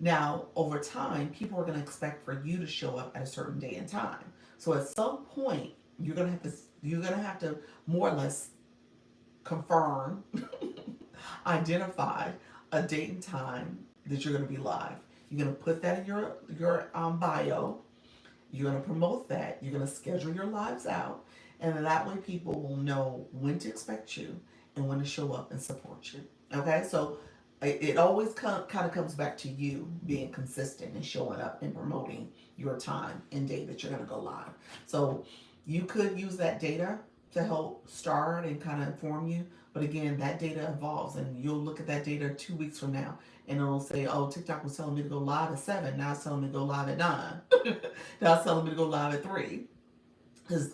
Now, over time, people are going to expect for you to show up at a certain day and time. So at some point, you're going to have to more or less confirm, identify a date and time that you're going to be live. You're going to put that in your bio. You're going to promote that. You're going to schedule your lives out. And that way people will know when to expect you and when to show up and support you. Okay? So it always kind of comes back to you being consistent and showing up and promoting your time and day that you're going to go live. So you could use that data to help start and kind of inform you. But again, that data evolves and you'll look at that data 2 weeks from now and it'll say, oh, TikTok was telling me to go live at 7. Now it's telling me to go live at 9. Now it's telling me to go live at 3.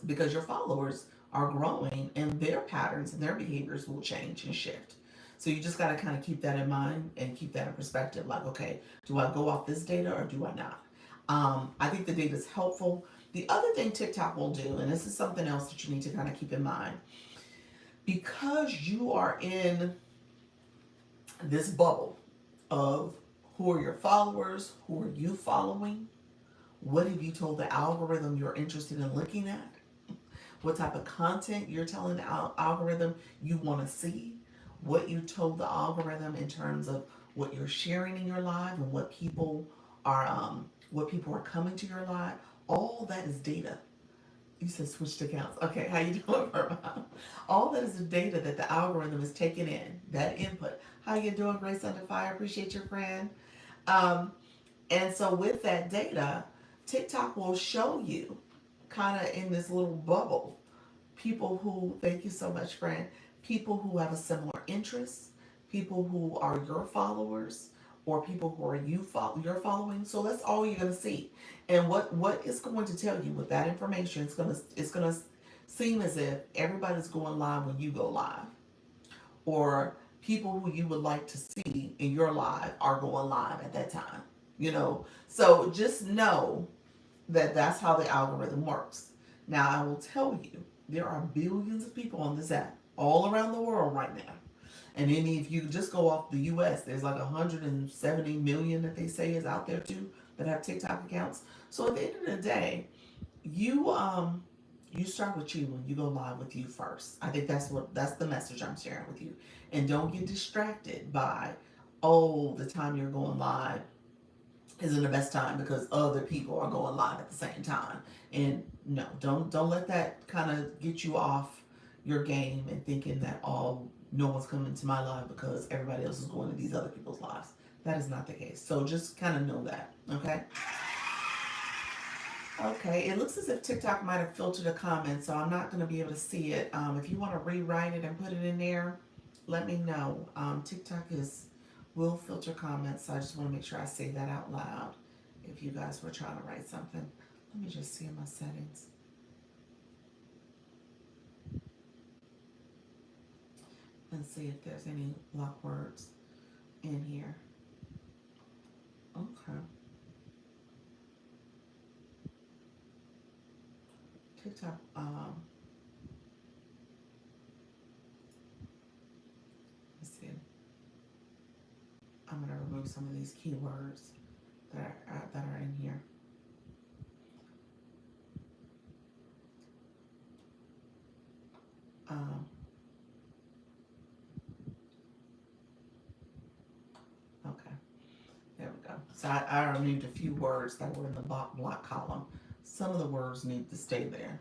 Because your followers are growing and their patterns and their behaviors will change and shift. So you just got to kind of keep that in mind and keep that in perspective. Like, okay, do I go off this data or do I not? I think the data is helpful. The other thing TikTok will do, and this is something else that you need to kind of keep in mind, because you are in this bubble of who are your followers, who are you following, what have you told the algorithm you're interested in looking at, what type of content you're telling the algorithm you want to see, what you told the algorithm in terms of what you're sharing in your live and what people are coming to your live. All that is data. You said switched accounts. Okay, how you doing, Irma? All that is the data that the algorithm is taking in, that input. How you doing, Grace Under Fire? Appreciate your friend. And so with that data, TikTok will show you kind of in this little bubble people who, thank you so much, friend, people who have a similar interest, people who are your followers, or people who are you're following. So that's all you're gonna see. And what it's going to tell you with that information, it's gonna seem as if everybody's going live when you go live, or people who you would like to see in your live are going live at that time. So just know that that's how the algorithm works. Now I will tell you, there are billions of people on this app all around the world right now. And then if you just go off the US, there's like 170 million that they say is out there too that have TikTok accounts. So at the end of the day, you start with you when you go live with you first. I think that's the message I'm sharing with you. And don't get distracted by, oh, the time you're going live isn't the best time because other people are going live at the same time. And no, don't let that kind of get you off your game and thinking that, oh, no one's coming to my live because everybody else is going to these other people's lives. That is not the case. So just kind of know that, okay? Okay, it looks as if TikTok might have filtered a comment, so I'm not going to be able to see it. If you want to rewrite it and put it in there, let me know. TikTok will filter comments, so I just want to make sure I say that out loud if you guys were trying to write something. Let me just see in my settings. And see if there's any lock words in here. Okay. TikTok, let's see. I'm gonna remove some of these keywords that are in here. Um, okay, there we go. So I removed a few words that were in the block column. Some of the words need to stay there.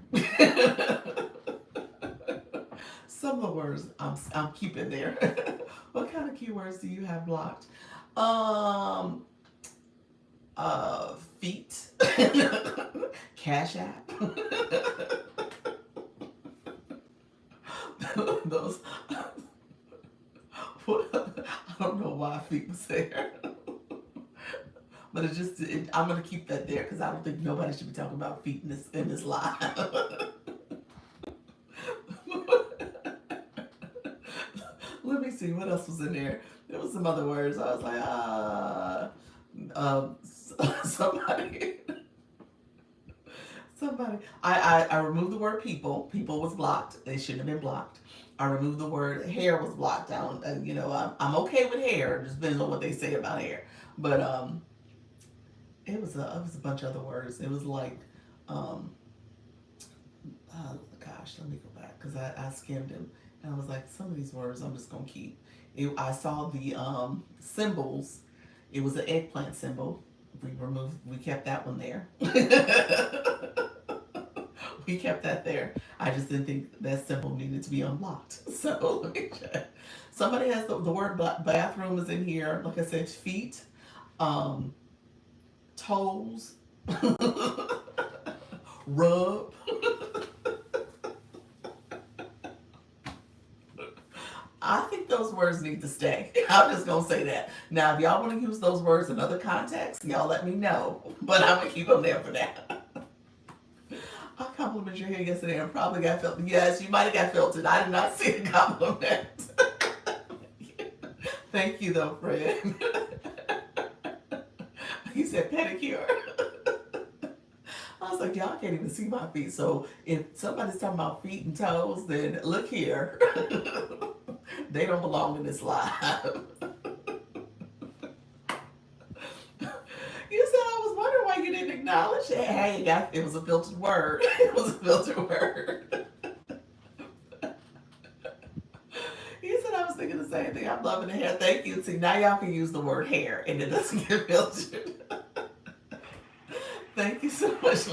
Some of the words I'm keeping there. What kind of keywords do you have blocked? Um, feet, Cash App. Those. I don't know why feet was there, but I'm gonna keep that there because I don't think nobody should be talking about feet in this live. Let me see what else was in there. There was some other words. I was like, somebody, somebody. I removed the word people. People was blocked. They shouldn't have been blocked. I removed the word hair was blocked down. I'm okay with hair. It just depends on what they say about hair. But it was a bunch of other words. It was like, um, gosh, let me go back because I skimmed them and I was like, some of these words I'm just gonna keep. I saw the symbols. It was an eggplant symbol. We kept that one there. We kept that there. I just didn't think that symbol needed to be unblocked. So let me check. Somebody has the word bathroom is in here. Like I said, feet, um, toes, rub. I think those words need to stay. I'm just gonna say that. Now, if y'all want to use those words in other contexts, y'all let me know. But I'm gonna keep them there for now. I complimented your hair yesterday and probably got filtered. Yes, you might have got filtered. I did not see the compliment. Thank you, though, Fred. He said pedicure. I was like, y'all can't even see my feet. So if somebody's talking about feet and toes, then look here. They don't belong in this live. You said I was wondering why you didn't acknowledge it. Hey, it was a filtered word. It was a filtered word. You said I was thinking the same thing. I'm loving the hair. Thank you. See, now y'all can use the word hair and it doesn't get filtered. Thank you so much.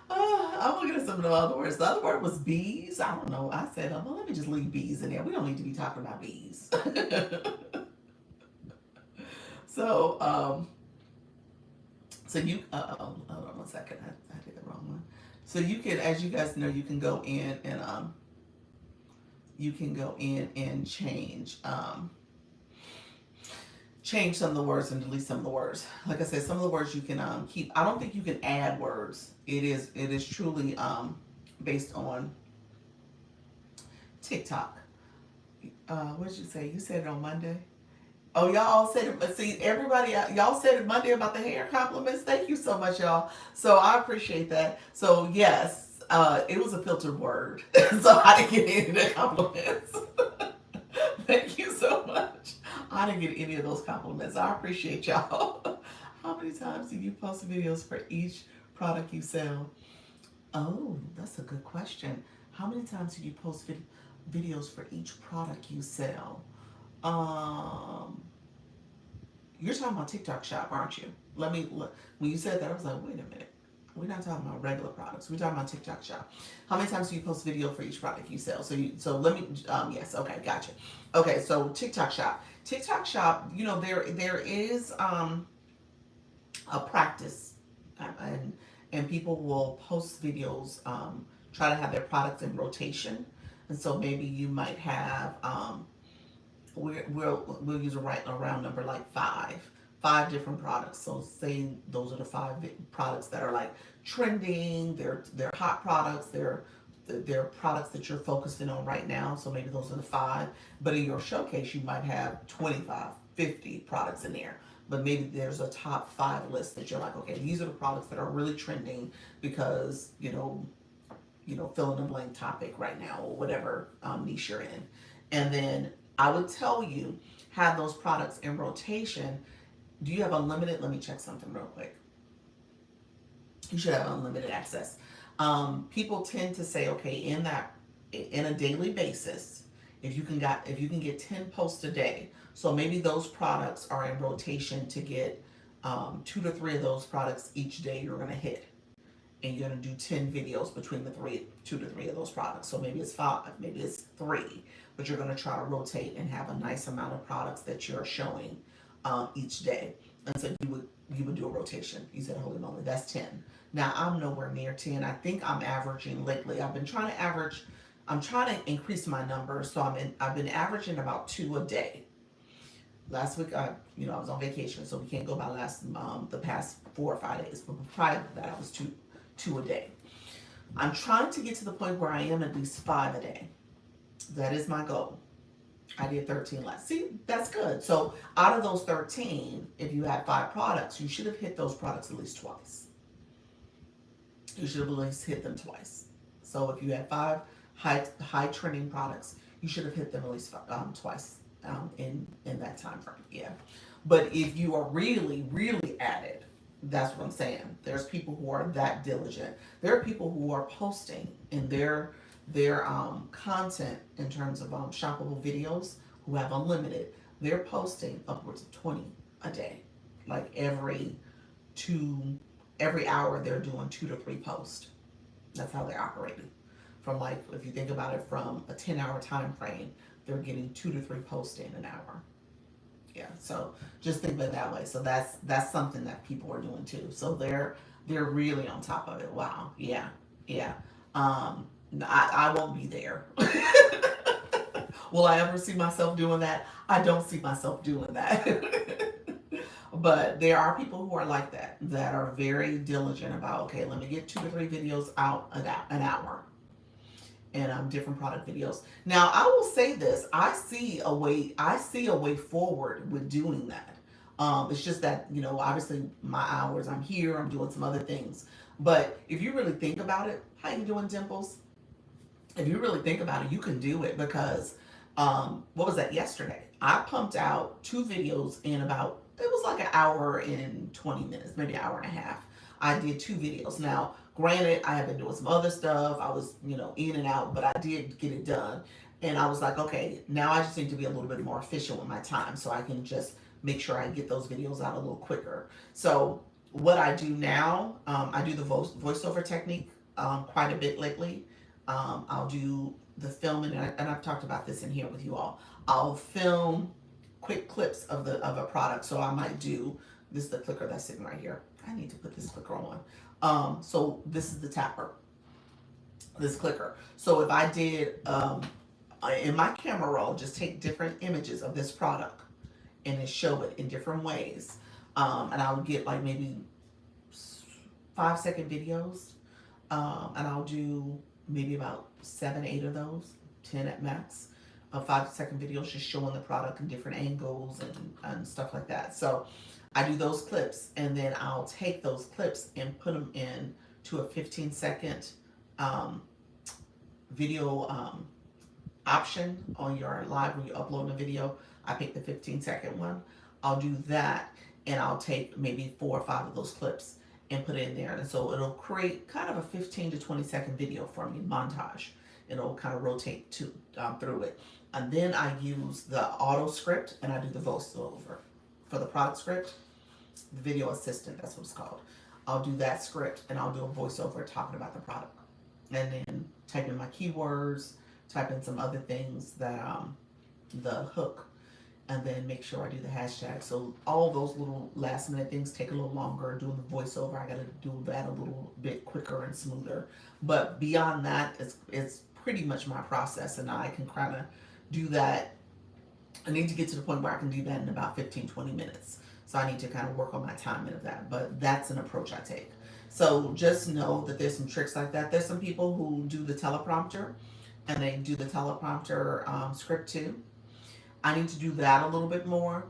I'm looking at some of the other words. The other word was bees. I don't know. I said, well, let me just leave bees in there. We don't need to be talking about bees. So, hold on one second. I did the wrong one. So you can, as you guys know, you can go in and change some of the words and delete some of the words. Like I said, some of the words you can keep. I don't think you can add words. It is truly based on TikTok. What did you say? You said it on Monday. Oh, y'all all said it. But see, everybody, y'all said it Monday about the hair compliments. Thank you so much, y'all. So I appreciate that. So yes, it was a filtered word, so I didn't get any of the compliments. Thank you so much. I didn't get any of those compliments. I appreciate y'all. How many times do you post videos for each product you sell? Oh, that's a good question. How many times do you post videos for each product you sell? Um, you're talking about TikTok Shop, aren't you? Let me look. When you said that, I was like, wait a minute. We're not talking about regular products. We're talking about TikTok Shop. How many times do you post video for each product you sell? So let me. Yes. Okay. Gotcha. Okay. So TikTok Shop. TikTok Shop. There is a practice, and people will post videos. Try to have their products in rotation, and so maybe you might have we'll use a round number like five different products. So say those are the five products that are like trending. They're hot products. They're products that you're focusing on right now. So maybe those are the five. But in your showcase, you might have 25, 50 products in there. But maybe there's a top five list that you're like, okay, these are the products that are really trending because fill in the blank topic right now or whatever niche you're in. And then I would tell you, have those products in rotation. Do you have unlimited? Let me check something real quick. You should have unlimited access. People tend to say, okay, in a daily basis, if you can get 10 posts a day, so maybe those products are in rotation to get 2 to 3 of those products each day you're gonna hit, and you're gonna do 10 videos between the 2 to 3 of those products. So maybe it's 5, maybe it's 3, but you're gonna try to rotate and have a nice amount of products that you're showing each day. And so you would do a rotation. You said, holy moly, that's 10. Now I'm nowhere near 10. I think I'm averaging lately. I've been trying to average. I'm trying to increase my numbers, so I've been averaging about 2 a day. Last week, I was on vacation, so we can't go by the past 4 or 5 days. But prior to that, I was two a day. I'm trying to get to the point where I am at least 5 a day. That is my goal. I did 13 last. See, that's good. So out of those 13, if you had 5 products, you should have hit those products at least twice. You should have at least hit them twice. So if you had 5 high trending products, you should have hit them at least twice in that time frame. Yeah. But if you are really, really at it, that's what I'm saying. There's people who are that diligent. There are people who are posting in their content in terms of shoppable videos who have unlimited. They're posting upwards of 20 a day. Like every hour they're doing 2 to 3 posts. That's how they're operating. From, like, if you think about it from a 10-hour time frame, they're getting 2 to 3 posts in an hour. Yeah, so just think of it that way. So that's something that people are doing too. So they're really on top of it. Wow. Yeah. Yeah. I won't be there. Will I ever see myself doing that? I don't see myself doing that. But there are people who are like that are very diligent about, okay, let me get 2 to 3 videos out an hour, and different product videos. Now, I will say this: I see a way forward with doing that. It's just that, obviously my hours, I'm here, I'm doing some other things. But if you really think about it, how you doing, Dimples? If you really think about it, you can do it because, what was that, yesterday? I pumped out 2 videos in about, it was like an hour and 20 minutes, maybe an hour and a half. I did 2 videos. Now, granted, I have been doing some other stuff. I was, in and out, but I did get it done. And I was like, okay, now I just need to be a little bit more efficient with my time so I can just make sure I get those videos out a little quicker. So what I do now, I do the voiceover technique quite a bit lately. I'll do the filming, and I've talked about this in here with you all. I'll film quick clips of a product. So I might do, this is the clicker that's sitting right here. I need to put this clicker on. So this is the tapper, this clicker. So if I did, in my camera roll, just take different images of this product and then show it in different ways. And I would get like maybe 5-second videos. And I'll do maybe about 7, 8 of those, 10 at max. 5-second videos just showing the product in different angles and stuff like that. So I do those clips, and then I'll take those clips and put them in to a 15-second video option on your live when you upload a video. I pick the 15-second one. I'll do that, and I'll take maybe 4 or 5 of those clips and put it in there. And so it'll create kind of a 15 to 20-second video for me, montage. It'll kind of rotate through it. And then I use the auto script, and I do the voiceover for the product script, the video assistant, that's what it's called. I'll do that script, and I'll do a voiceover talking about the product. And then type in my keywords, type in some other things that, the hook, and then make sure I do the hashtag. So all those little last minute things take a little longer. Doing the voiceover, I gotta do that a little bit quicker and smoother. But beyond that, it's pretty much my process, and I can kind of do that. I need to get to the point where I can do that in about 15-20 minutes. So I need to kind of work on my timing of that, but that's an approach I take. So just know that there's some tricks like that. There's some people who do the teleprompter, and they do the teleprompter script too. I need to do that a little bit more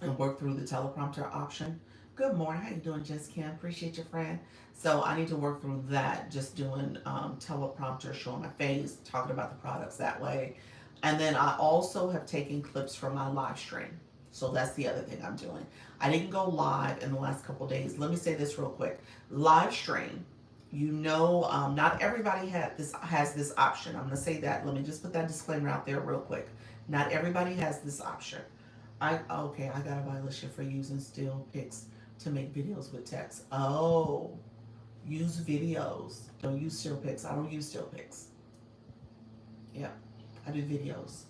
and work through the teleprompter option. Good morning, how you doing, Jess Kim? Appreciate your friend. So I need to work through that, just doing teleprompter, showing my face, talking about the products that way. And then I also have taken clips from my live stream. So that's the other thing I'm doing. I didn't go live in the last couple days. Let me say this real quick. Live stream. Not everybody has this option. I'm gonna say that. Let me just put that disclaimer out there real quick. Not everybody has this option. I got a violation for using still pics to make videos with text. Oh, use videos. Don't use still pics. I don't use still pics. Yeah, I do videos,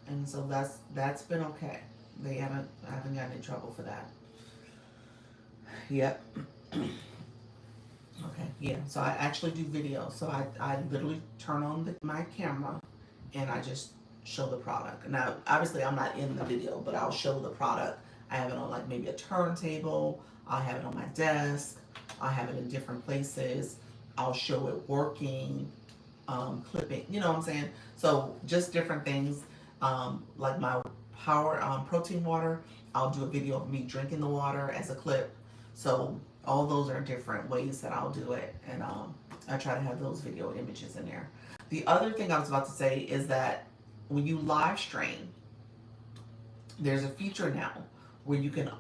and so that's been okay. I haven't gotten in trouble for that. Yep. Okay, yeah. So I actually do video. So I literally turn on my camera and I just show the product. Now, obviously, I'm not in the video, but I'll show the product. I have it on like maybe a turntable. I'll have it on my desk. I'll have it in different places. I'll show it working, clipping. You know what I'm saying? So just different things. Like my power protein water. I'll do a video of me drinking the water as a clip. So all those are different ways that I'll do it, and I try to have those video images in there. The other thing I was about to say is that when you live stream, there's a feature now where you can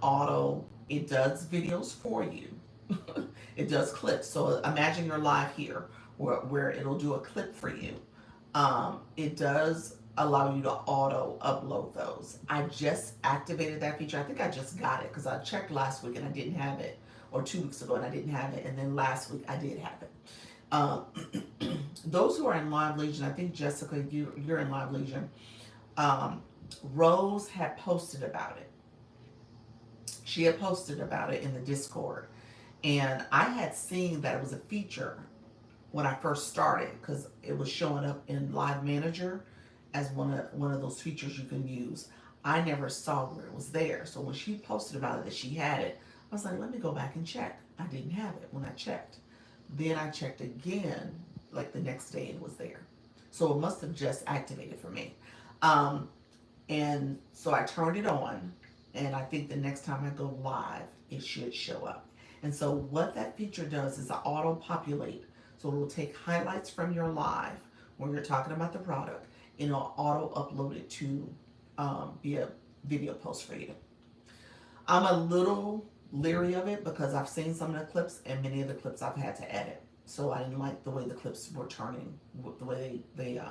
it does videos for you. It does clips. So imagine you're live here where it'll do a clip for you. It does allow you to auto upload those. I just activated that feature. I think I just got it because I checked last week and I didn't have it, or 2 weeks ago and I didn't have it, and then last week I did have it. Those who are in Live Legion, I think Jessica, you're in Live Legion. Rose had posted about it. She had posted about it in the Discord, and I had seen that it was a feature when I first started because it was showing up in Live Manager as one of those features you can use. I never saw where it was there, so when she posted about it that she had it, I was like, let me go back and check. I didn't have it when I checked. Then I checked again, like the next day, it was there. So it must have just activated for me. And so I turned it on, and I think the next time I go live, it should show up. And so what that feature does is auto populate. So it will take highlights from your live when you're talking about the product, and it'll auto upload it to be a video post for you. I'm a little leery of it because I've seen some of the clips, and many of the clips I've had to edit. So I didn't like the way the clips were turning, the way they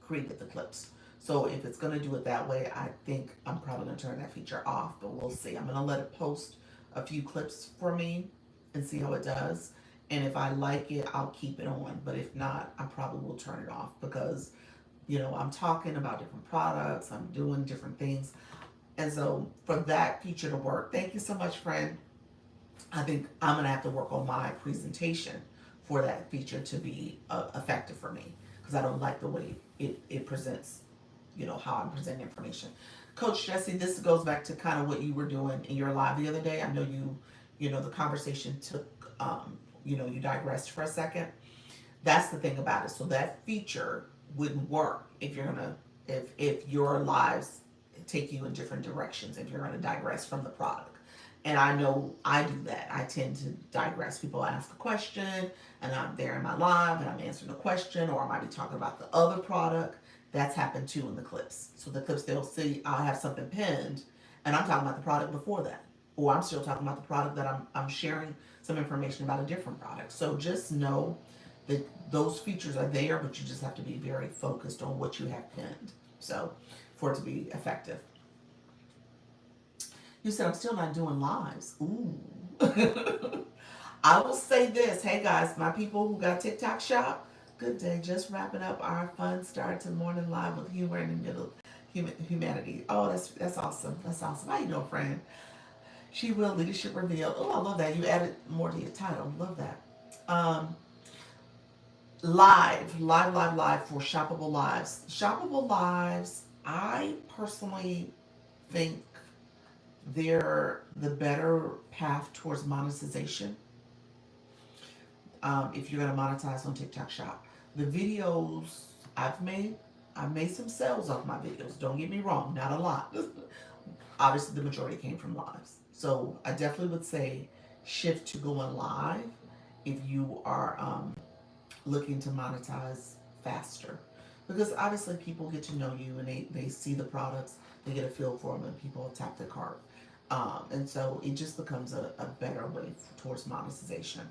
created the clips. So if it's going to do it that way, I think I'm probably going to turn that feature off, but we'll see. I'm going to let it post a few clips for me and see how it does. And if I like it, I'll keep it on. But if not, I probably will turn it off because, I'm talking about different products. I'm doing different things. And so for that feature to work, thank you so much, friend. I think I'm going to have to work on my presentation for that feature to be effective for me because I don't like the way it presents, how I'm presenting information. Coach Jesse, this goes back to kind of what you were doing in your live the other day. I know the conversation took, you digressed for a second. That's the thing about it. So that feature wouldn't work if your lives take you in different directions, if you're going to digress from the product. And I know I do that. I tend to digress. People ask a question, and I'm there in my live, and I'm answering the question, or I might be talking about the other product. That's happened too in the clips. So the clips, they'll see I'll have something pinned, and I'm talking about the product before that. Or I'm still talking about the product that I'm sharing some information about a different product. So just know that those features are there, but you just have to be very focused on what you have pinned. So for it to be effective. You said I'm still not doing lives. Ooh. I will say this. Hey guys, my people who got TikTok shop, good day. Just wrapping up our fun start to morning live with humor in the middle humanity. Oh, that's awesome. That's awesome. How you doing, friend? She will leadership revealed. Oh, I love that. You added more to your title. Love that. Live for shoppable lives. Shoppable lives, I personally think they're the better path towards monetization. If you're going to monetize on TikTok Shop, the videos I've made some sales off my videos. Don't get me wrong, not a lot. Obviously, the majority came from lives. So I definitely would say shift to going live if you are looking to monetize faster. Because obviously people get to know you and they see the products, they get a feel for them, and people tap their cart. And so it just becomes a better way towards monetization.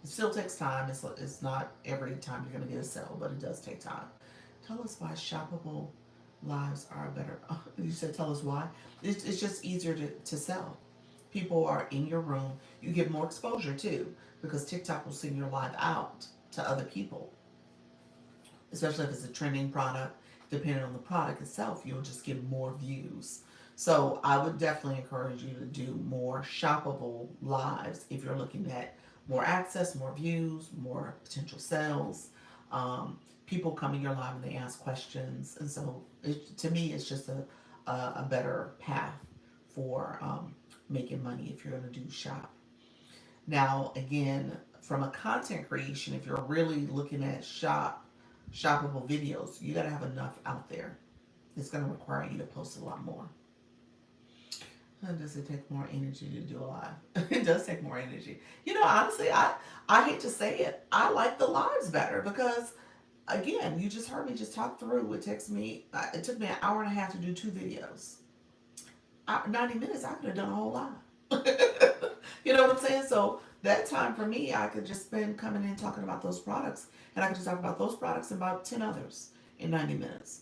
It still takes time. It's not every time you're going to get a sale, but it does take time. Tell us why shoppable lives are better. You said tell us why. It's just easier to sell. People are in your room. You get more exposure too because TikTok will send your live out to other people, especially if it's a trending product. Depending on the product itself, you'll just get more views. So I would definitely encourage you to do more shoppable lives if you're looking at more access, more views, more potential sales. People come in your live and they ask questions, and so to me, it's just a better path for making money if you're going to do shop. Now, again, from a content creation, if you're really looking at shoppable videos, you got to have enough out there. It's going to require you to post a lot more. Does it take more energy to do a live? It does take more energy. Honestly, I hate to say it. I like the lives better because, again, you just heard me just talk through. It took me an hour and a half to do 2 videos. 90 minutes, I could have done a whole live. You know what I'm saying? So that time for me, I could just spend coming in talking about those products, and I could just talk about those products and about 10 others in 90 minutes.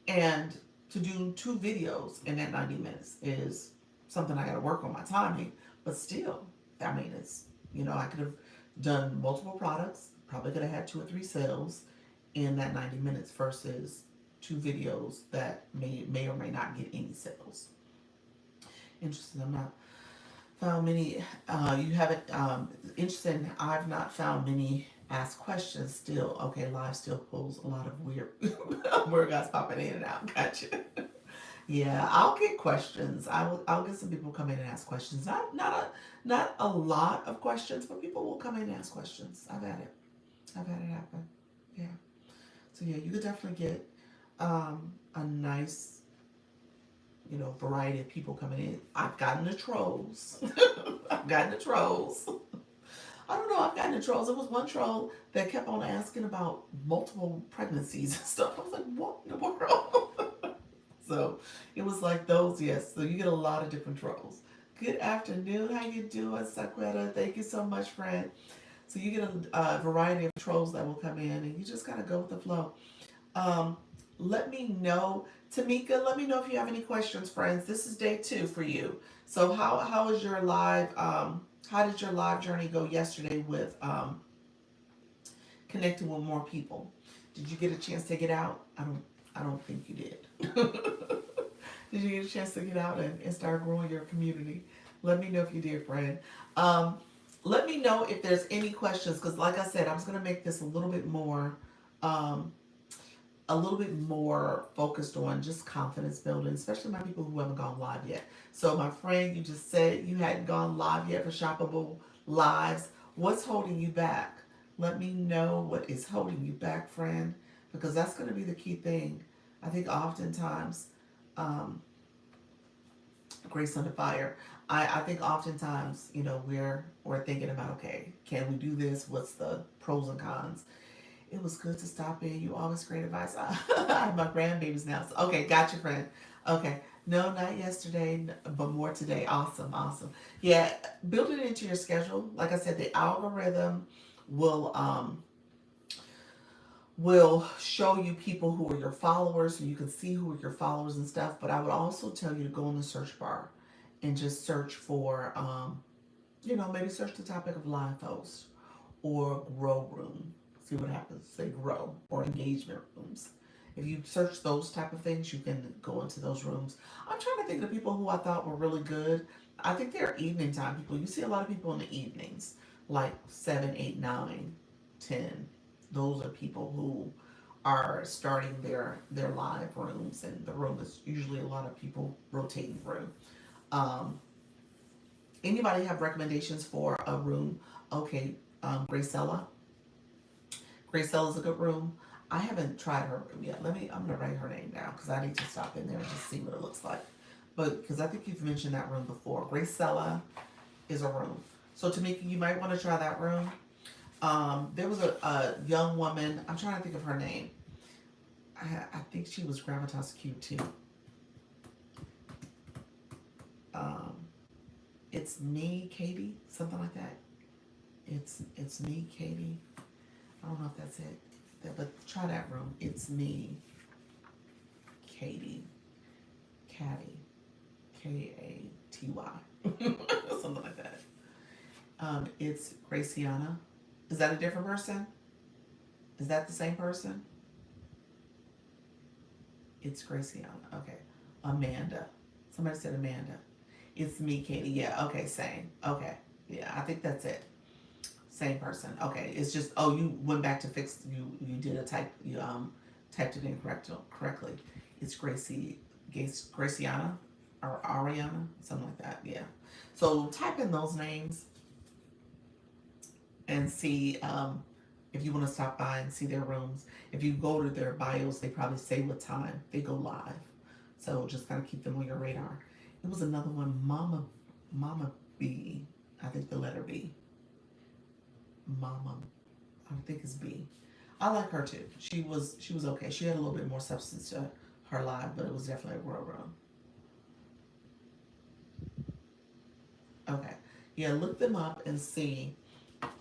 And to do 2 videos in that 90 minutes is something I got to work on my timing, but still, I mean, I could have done multiple products, probably could have had 2 or 3 sales in that 90 minutes versus 2 videos that may or may not get any sales. Interesting. I'm not found many. You haven't. Interesting. I've not found many ask questions still. Okay, live still pulls a lot of weird weird guys popping in and out. Gotcha. Yeah, I'll get questions. I'll get some people come in and ask questions. Not a lot of questions, but people will come in and ask questions. I've had it. I've had it happen. Yeah. So yeah, you could definitely get a nice variety of people coming in. I've gotten the trolls. I've gotten the trolls. I don't know. I've gotten the trolls. There was one troll that kept on asking about multiple pregnancies and stuff. I was like, what in the world? So it was like those, yes. So you get a lot of different trolls. Good afternoon. How you doing, Saquetta? Thank you so much, friend. So you get a variety of trolls that will come in, and you just kind of go with the flow. Um, Let me know, Tamika. Let me know if you have any questions, friends. This is day 2 for you. So how is your live? How did your live journey go yesterday with connecting with more people? Did you get a chance to get out? I don't think you did. Did you get a chance to get out and start growing your community? Let me know if you did, friend. Let me know if there's any questions, because like I said, I was going to make this um, a little bit more focused on just confidence building, especially my people who haven't gone live yet. So my friend, you just said you hadn't gone live yet for shoppable lives. What's holding you back? Let me know what is holding you back, friend, because that's going to be the key thing. I think oftentimes, um, grace under fire. I think oftentimes, we're thinking about, okay, can we do this? What's the pros and cons? It was good to stop in. You always great advice. I have my grandbabies now. So, okay, got your friend. Okay. No, not yesterday, but more today. Awesome, awesome. Yeah, build it into your schedule. Like I said, the algorithm will show you people who are your followers, so you can see who are your followers and stuff. But I would also tell you to go in the search bar and just search for, maybe search the topic of live post or grow room. See what happens. Say grow or engagement rooms. If you search those type of things, you can go into those rooms. I'm trying to think of the people who I thought were really good. I think they're evening time people. You see a lot of people in the evenings, like 7, 8, 9, 10. Those are people who are starting their live rooms, and the room is usually a lot of people rotating through. Um, Anybody have recommendations for a room? Okay, Gracella. Gracella is a good room. I haven't tried her room yet. I'm gonna write her name down because I need to stop in there and just see what it looks like. But because I think you've mentioned that room before. Gracella is a room. So Tamika, you might want to try that room. There was a young woman. I'm trying to think of her name. I think she was Gravitas Q too. Um, it's me, Katie, something like that. It's me, Katie. I don't know if that's it, but try that room. It's me, Katie, Caddy, Katy, something like that. It's Graciana. Is that a different person? Is that the same person? It's Graciana. Okay. Amanda. Somebody said Amanda. It's me, Katie. Yeah. Okay. Same. Okay. Yeah. I think that's it. Same person. Okay. It's just, oh, you went back to fix, you did a type, you typed it in correctly. It's Graciana or Ariana, something like that. Yeah. So type in those names and see if you want to stop by and see their rooms. If you go to their bios, they probably say what time they go live. So just kind of keep them on your radar. It was another one, Mama B. I think the letter B. Mama, I think it's B. I like her too. She was okay. She had a little bit more substance to her live, but it was definitely a real room. Okay. Yeah, look them up and see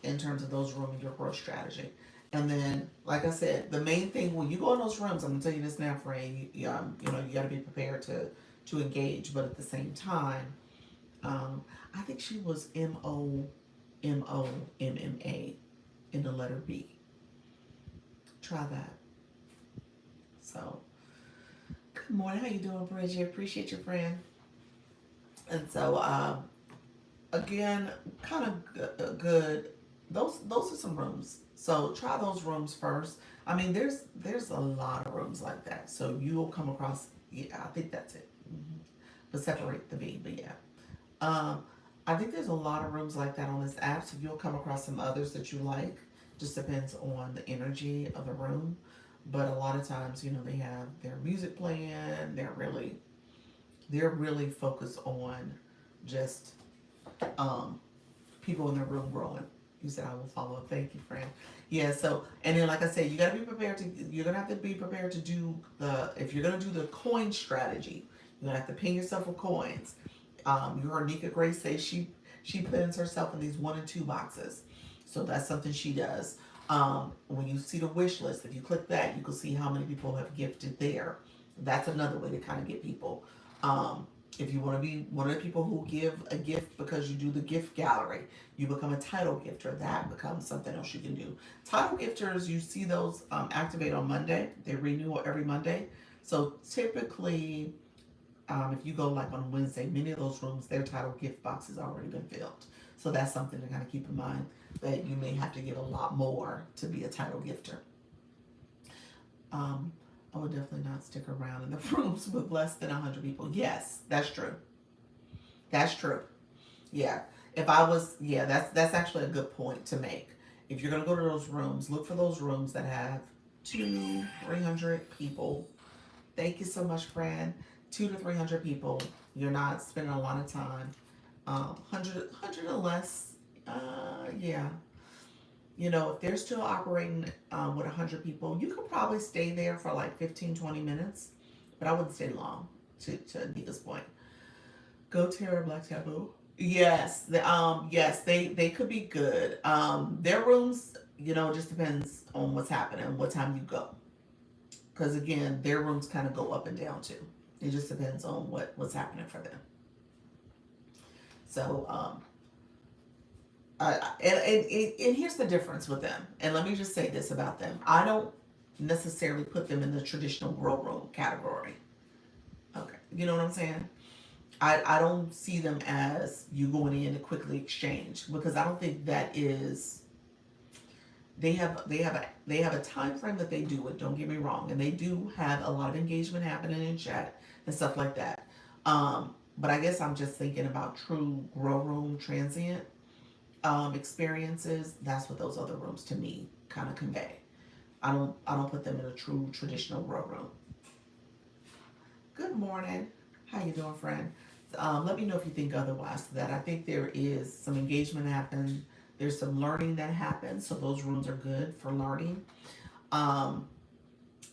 in terms of those rooms, your growth strategy. And then, like I said, the main thing when you go in those rooms, I'm gonna tell you this now, friend. You know, you got to be prepared to engage, but at the same time, I think she was MOMMA in the letter B. Try that. So, good morning. How you doing, Bridget? Appreciate your friend. And so, again, kind of good. Those are some rooms. So try those rooms first. I mean, there's a lot of rooms like that. So you'll come across. Yeah, I think that's it. But separate the B. But yeah, um, I think there's a lot of rooms like that on this app. So you'll come across some others that you like. Just depends on the energy of the room. But a lot of times, you know, they have their music playing. They're really focused on just um, people in the room growing. You said I will follow up. Thank you, friend. Yeah. So, and then like I said, you got to be prepared to. You're gonna have to be prepared to do the. If you're gonna do the coin strategy, you're gonna have to ping yourself with coins. You heard Nika Grace say she pins herself in these 1 and 2 boxes. So that's something she does. When you see the wish list, if you click that, you can see how many people have gifted there. That's another way to kind of get people. Um, if you want to be one of the people who give a gift because you do the gift gallery, you become a title gifter. That becomes something else you can do. Title gifters, you see those activate on Monday. They renew every Monday. So typically, if you go like on Wednesday, many of those rooms, their title gift box has already been filled. So that's something to kind of keep in mind that you may have to give a lot more to be a title gifter. Um, I would definitely not stick around in the rooms with less than 100 people. Yes, that's true. That's true. Yeah. If I was, yeah, that's actually a good point to make. If you're gonna go to those rooms, look for those rooms that have 200-300 people. Thank you so much, friend. 200-300 people. You're not spending a lot of time. 100 or less. Yeah. You know, if they're still operating with 100 people, you could probably stay there for like 15-20 minutes, but I wouldn't stay long. To Nika's point, go Terra Black Taboo. Yes, yes, they could be good. Their rooms, you know, just depends on what's happening, what time you go. Because again, their rooms kind of go up and down too. It just depends on what's happening for them. So, and here's the difference with them. And let me just say this about them: I don't necessarily put them in the traditional grow room category. Okay, you know what I'm saying? I don't see them as you going in to quickly exchange because I don't think that is they have a time frame that they do it. Don't get me wrong, and they do have a lot of engagement happening in chat and stuff like that. But I guess I'm just thinking about true grow room transient experiences. That's what those other rooms to me kind of convey. I don't put them in a true traditional grow room. Good morning. How you doing, friend? Let me know if you think otherwise. That I think there is some engagement happen. There's some learning that happens. So those rooms are good for learning. Um,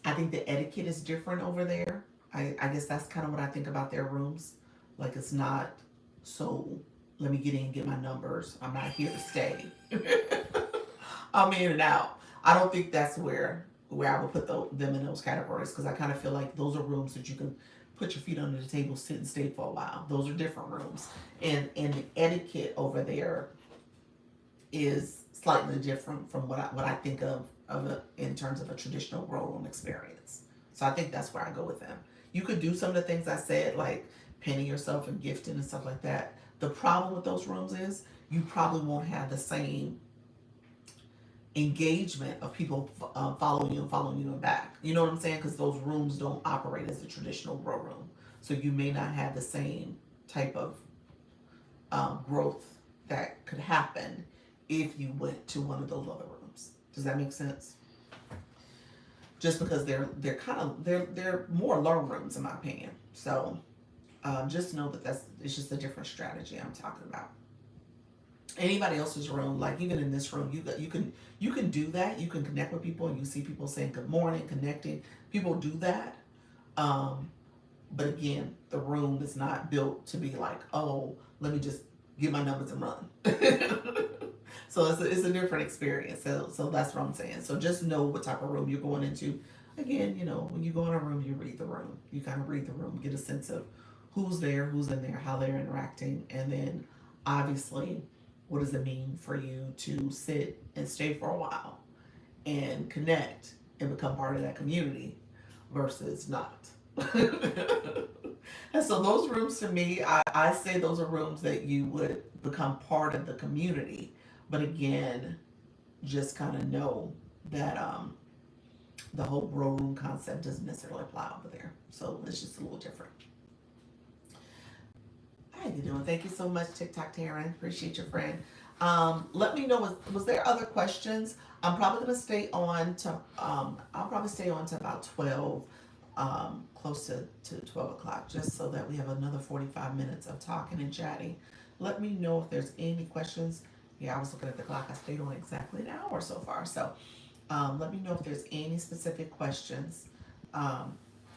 I think the etiquette is different over there. I guess that's kind of what I think about their rooms. Like it's not so, let me get in, get my numbers. I'm not here to stay. I'm in and out. I don't think that's where I would put them in those categories because I kind of feel like those are rooms that you can put your feet under the table, sit and stay for a while. Those are different rooms, and the etiquette over there is slightly different from what I think in terms of a traditional grow room experience. So I think that's where I go with them. You could do some of the things I said, like painting yourself and gifting and stuff like that. The problem with those rooms is you probably won't have the same engagement of people following you and following you and back. You know what I'm saying? Because those rooms don't operate as a traditional grow room. So you may not have the same type of growth that could happen if you went to one of those other rooms. Does that make sense? Just because they're more learn rooms in my opinion. So just know that it's just a different strategy I'm talking about. Anybody else's room, like even in this room, you can do that. You can connect with people and you see people saying good morning, connecting. People do that. But again, the room is not built to be like, oh, let me just get my numbers and run. So it's a different experience. So that's what I'm saying. So just know what type of room you're going into. Again, when you go in a room, you read the room. You kind of read the room, get a sense of who's there, who's in there, how they're interacting, and then obviously, what does it mean for you to sit and stay for a while and connect and become part of that community versus not. And so those rooms to me, I say those are rooms that you would become part of the community. But again, just kind of know that the whole grow room concept doesn't necessarily apply over there. So it's just a little different. How you doing? Thank you so much, TikTok Taryn. Appreciate your friend. Let me know, was there other questions? I'm probably gonna stay on to I'll probably stay on to about 12, close to 12 o'clock, just so that we have another 45 minutes of talking and chatting. Let me know if there's any questions. Yeah, I was looking at the clock. I stayed on exactly an hour so far. So let me know if there's any specific questions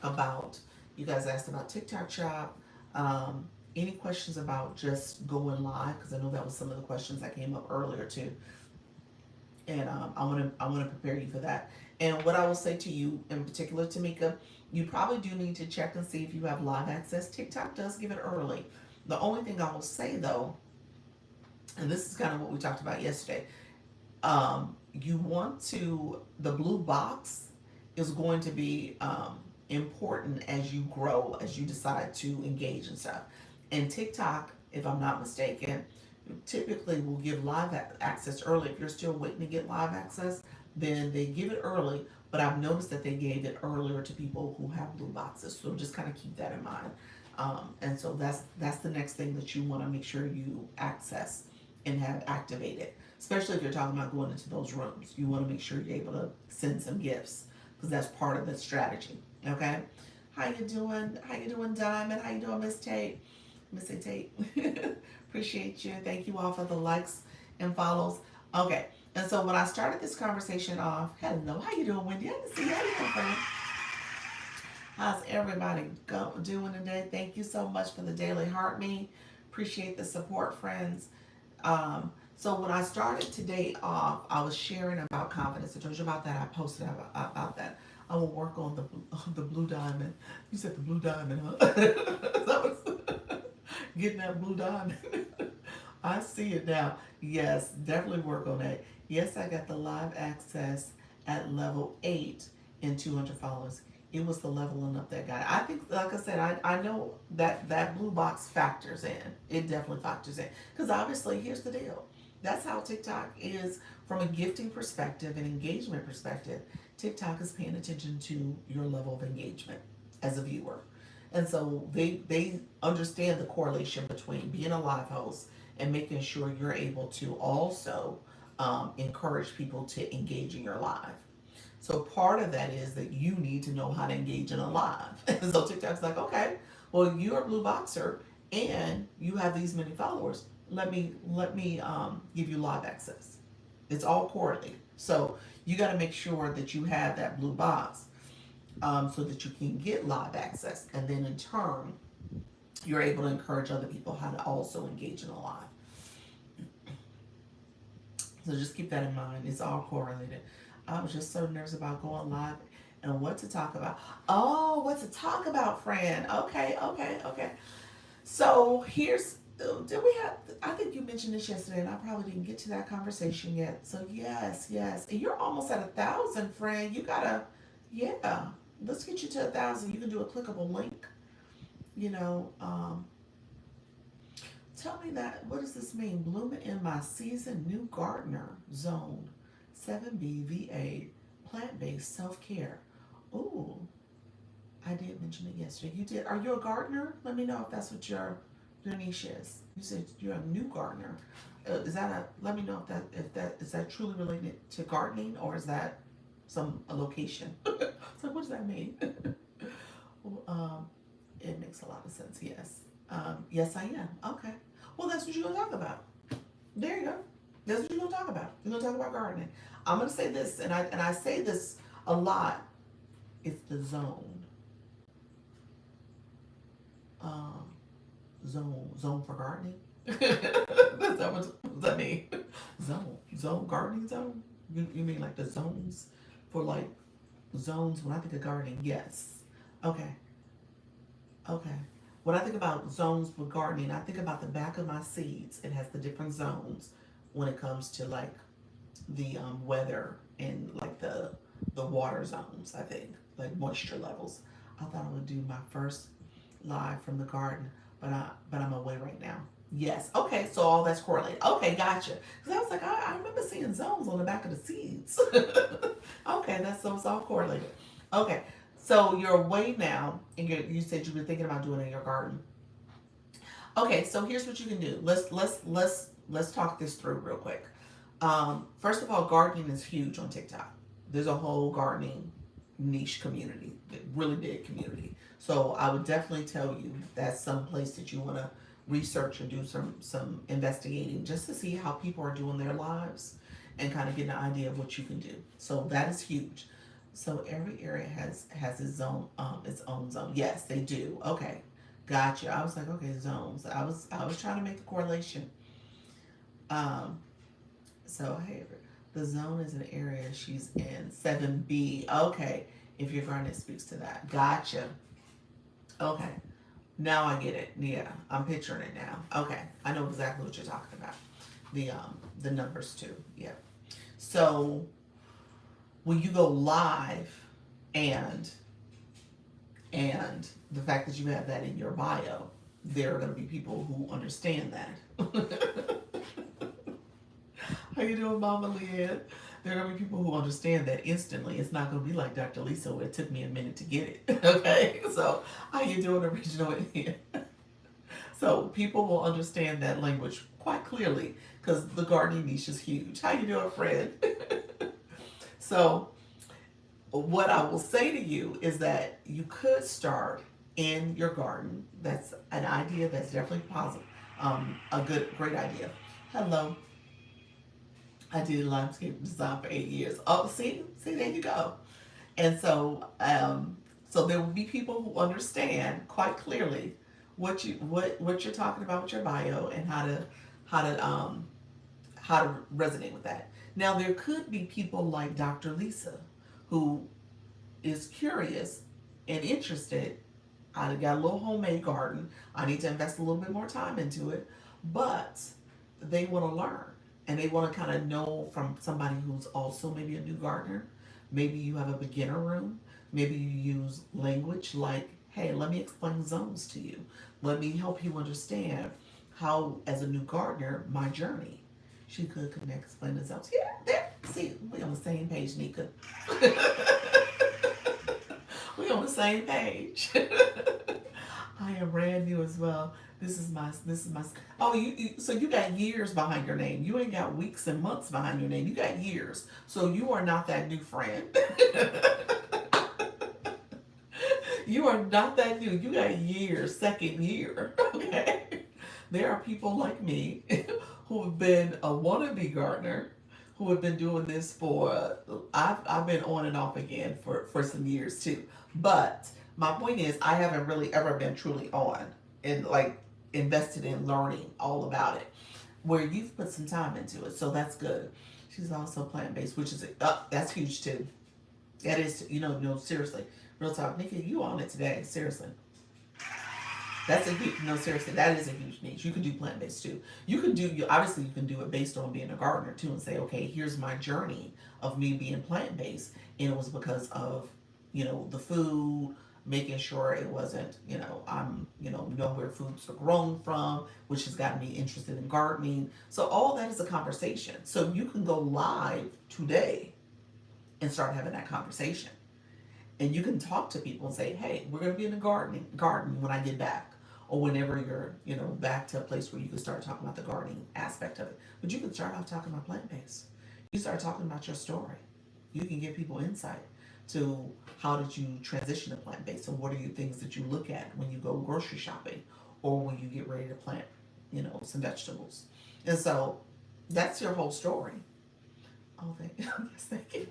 about, you guys asked about TikTok Shop. Any questions about just going live? Because I know that was some of the questions that came up earlier too. And I want to prepare you for that. And what I will say to you in particular, Tamika, you probably do need to check and see if you have live access. TikTok does give it early. The only thing I will say though, and this is kind of what we talked about yesterday, you want to, the blue box is going to be important as you grow, as you decide to engage and stuff. And TikTok, if I'm not mistaken, typically will give live access early. If you're still waiting to get live access, then they give it early. But I've noticed that they gave it earlier to people who have blue boxes. So just kind of keep that in mind. And so that's the next thing that you want to make sure you access and have activated. Especially if you're talking about going into those rooms. You want to make sure you're able to send some gifts because that's part of the strategy. Okay? How you doing? How you doing, Diamond? How you doing, Miss Tate? Miss Tate. Appreciate you. Thank you all for the likes and follows. Okay. And so when I started this conversation off, hello, how you doing, Wendy? I didn't see you. How you doing, friend? How's everybody doing today? Thank you so much for the daily heart me. Appreciate the support, friends. So when I started today off, I was sharing about confidence. I told you about that. I posted about that. I will work on the blue diamond. You said the blue diamond, huh? That was getting that blue diamond. I see it now. Yes, definitely work on that. Yes, I got the live access at level 8 and 200 followers. It was the leveling up that guy. I think, like I said, I know that blue box factors in. It definitely factors in. Because obviously, here's the deal. That's how TikTok is from a gifting perspective and engagement perspective. TikTok is paying attention to your level of engagement as a viewer. And so they understand the correlation between being a live host and making sure you're able to also encourage people to engage in your live. So part of that is that you need to know how to engage in a live. And so TikTok's like, okay, well, you're a blue boxer and you have these many followers. Let me give you live access. It's all correlated. So you got to make sure that you have that blue box. so that you can get live access. And then in turn, you're able to encourage other people how to also engage in a live. So just keep that in mind. It's all correlated. I was just so nervous about going live and what to talk about. Oh, what to talk about, Fran. Okay, okay, okay. So here's, did we have, I think you mentioned this yesterday and I probably didn't get to that conversation yet. So yes, yes. And you're almost at 1,000, Fran. You gotta, yeah. Let's get you to 1,000. You can do a clickable link, you know. Tell me that, what does this mean? Blooming in my season new gardener zone. 7B VA, plant-based self-care. Ooh, I did mention it yesterday. You did. Are you a gardener? Let me know if that's what your niche is. You said you're a new gardener. Is that a? Let me know if that is that truly related to gardening or is that a location? So what does that mean? Well, it makes a lot of sense. Yes. Yes, I am. Okay. Well, that's what you're gonna talk about. There you go. That's what you're gonna talk about. You're gonna talk about gardening. I'm gonna say this, and I say this a lot. It's the zone. Um, zone for gardening. That's that what does that mean? Zone gardening zone. You mean like the zones for like zones? When I think of gardening, yes. Okay. Okay. When I think about zones with gardening, I think about the back of my seeds. It has the different zones when it comes to like the weather and like the water zones. I think like moisture levels. I thought I would do my first live from the garden, but I'm away right now. Yes. Okay. So all that's correlated. Okay. Gotcha. Because I was like, I remember seeing zones on the back of the seeds. Okay. That's so it's all correlated. Okay. So you're away now, and you said you've been thinking about doing it in your garden. Okay, so here's what you can do. Let's talk this through real quick. First of all, gardening is huge on TikTok. There's a whole gardening niche community, really big community. So I would definitely tell you that's some place that you want to research and do some investigating just to see how people are doing their lives and kind of get an idea of what you can do. So that is huge. So every area has its own zone. Yes, they do. Okay, gotcha. I was like, okay, zones. I was trying to make the correlation. Um, so hey, the zone is an area she's in. 7B. Okay, if your garden speaks to that. Gotcha. Okay, now I get it. Yeah, I'm picturing it now. Okay, I know exactly what you're talking about. The numbers too. Yeah. So when you go live and the fact that you have that in your bio, there are going to be people who understand that. How you doing, Mama Leanne? There are going to be people who understand that instantly. It's not going to be like Dr. Lisa where it took me a minute to get it. Okay, so how you doing, Original Indian? So people will understand that language quite clearly because the gardening niche is huge. How you doing, Fred? So what I will say to you is that you could start in your garden. That's an idea that's definitely positive. Great idea. Hello. I did landscape design for 8 years. Oh, see, there you go. And so there will be people who understand quite clearly what you're talking about with your bio and how to how to resonate with that. Now there could be people like Dr. Lisa who is curious and interested. I got a little homemade garden. I need to invest a little bit more time into it, but they want to learn and they want to kind of know from somebody who's also maybe a new gardener. Maybe you have a beginner room. Maybe you use language like, hey, let me explain zones to you. Let me help you understand how, as a new gardener, my journey. She could connect, explain the zones. Yeah, there. See, we on the same page, Nika. We on the same page. I am brand new as well. This is my. Oh, so you got years behind your name. You ain't got weeks and months behind your name. You got years. So you are not that new, friend. You are not that new. You got years, second year. Okay. There are people like me who have been a wannabe gardener who have been doing this for, I've been on and off again for some years too. But my point is, I haven't really ever been truly on and like invested in learning all about it, where you've put some time into it. So that's good. She's also plant based, which is that's huge too. That is, no, seriously, real talk, Nikki, you on it today? Seriously, that's a huge, no, seriously, that is a huge niche. You can do plant based too. You can do, obviously, you can do it based on being a gardener too, and say, okay, here's my journey of me being plant based, and it was because of, the food, making sure it wasn't, I'm, know where foods are grown from, which has gotten me interested in gardening. So all that is a conversation. So you can go live today and start having that conversation. And you can talk to people and say, hey, we're going to be in the garden when I get back, or whenever you're, back to a place where you can start talking about the gardening aspect of it. But you can start off talking about plant-based. You start talking about your story. You can give people insight to how did you transition to plant-based, and what are your things that you look at when you go grocery shopping, or when you get ready to plant, some vegetables. And so that's your whole story. Oh, thank you. Yes, thank you.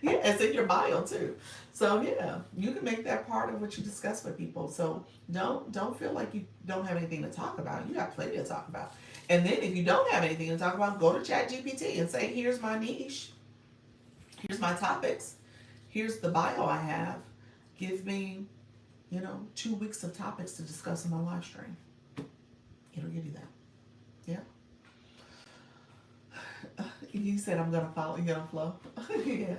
Yeah, it's in your bio too. So yeah, you can make that part of what you discuss with people. So don't feel like you don't have anything to talk about. You got plenty to talk about. And then if you don't have anything to talk about, go to ChatGPT and say, here's my niche, here's my topics, here's the bio I have. Give me, 2 weeks of topics to discuss in my live stream. It'll give you that. Yeah. You said I'm gonna follow. You gonna flow? Yeah.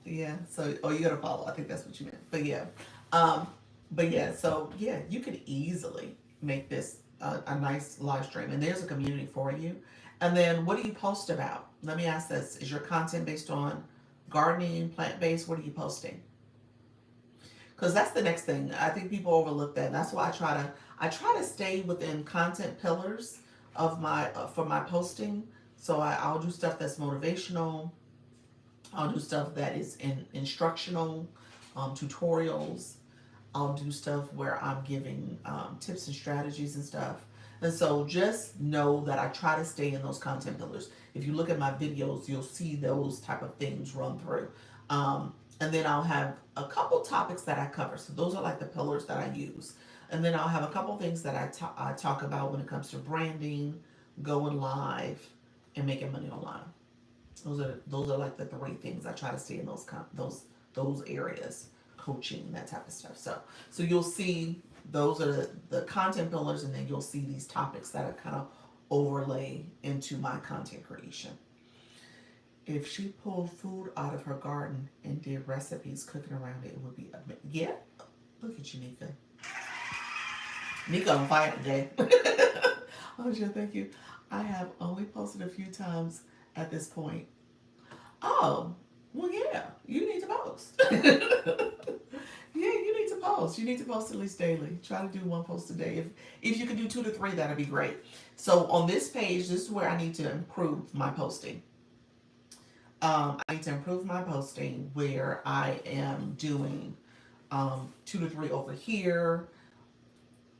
Yeah. So, oh, you gotta follow. I think that's what you meant. But yeah. Um, but yeah. So yeah, you could easily make this a nice live stream, and there's a community for you. And then, what do you post about? Let me ask this: is your content based on gardening, plant based? What are you posting? Because that's the next thing. I think people overlook that. And that's why I try to stay within content pillars of my for my posting. So I'll do stuff that's motivational. I'll do stuff that is instructional, tutorials. I'll do stuff where I'm giving tips and strategies and stuff. And so just know that I try to stay in those content pillars. If you look at my videos, you'll see those type of things run through. And then I'll have a couple topics that I cover. So those are like the pillars that I use. And then I'll have a couple things that I talk about when it comes to branding, going live, and making money online. Those are like the three things I try to stay in those areas, coaching, that type of stuff. So you'll see those are the content pillars, and then you'll see these topics that I kind of overlay into my content creation. If she pulled food out of her garden and did recipes cooking around it, it would be yeah. Look at you, Nika. Nika on fire today. Oh, sure, thank you. I have only posted a few times at this point. Oh, well, yeah, you need to post. Yeah, you need to post. You need to post at least daily. Try to do one post a day. If you can do 2 to 3, that'd be great. So on this page, this is where I need to improve my posting. I need to improve my posting where I am doing 2 to 3 over here,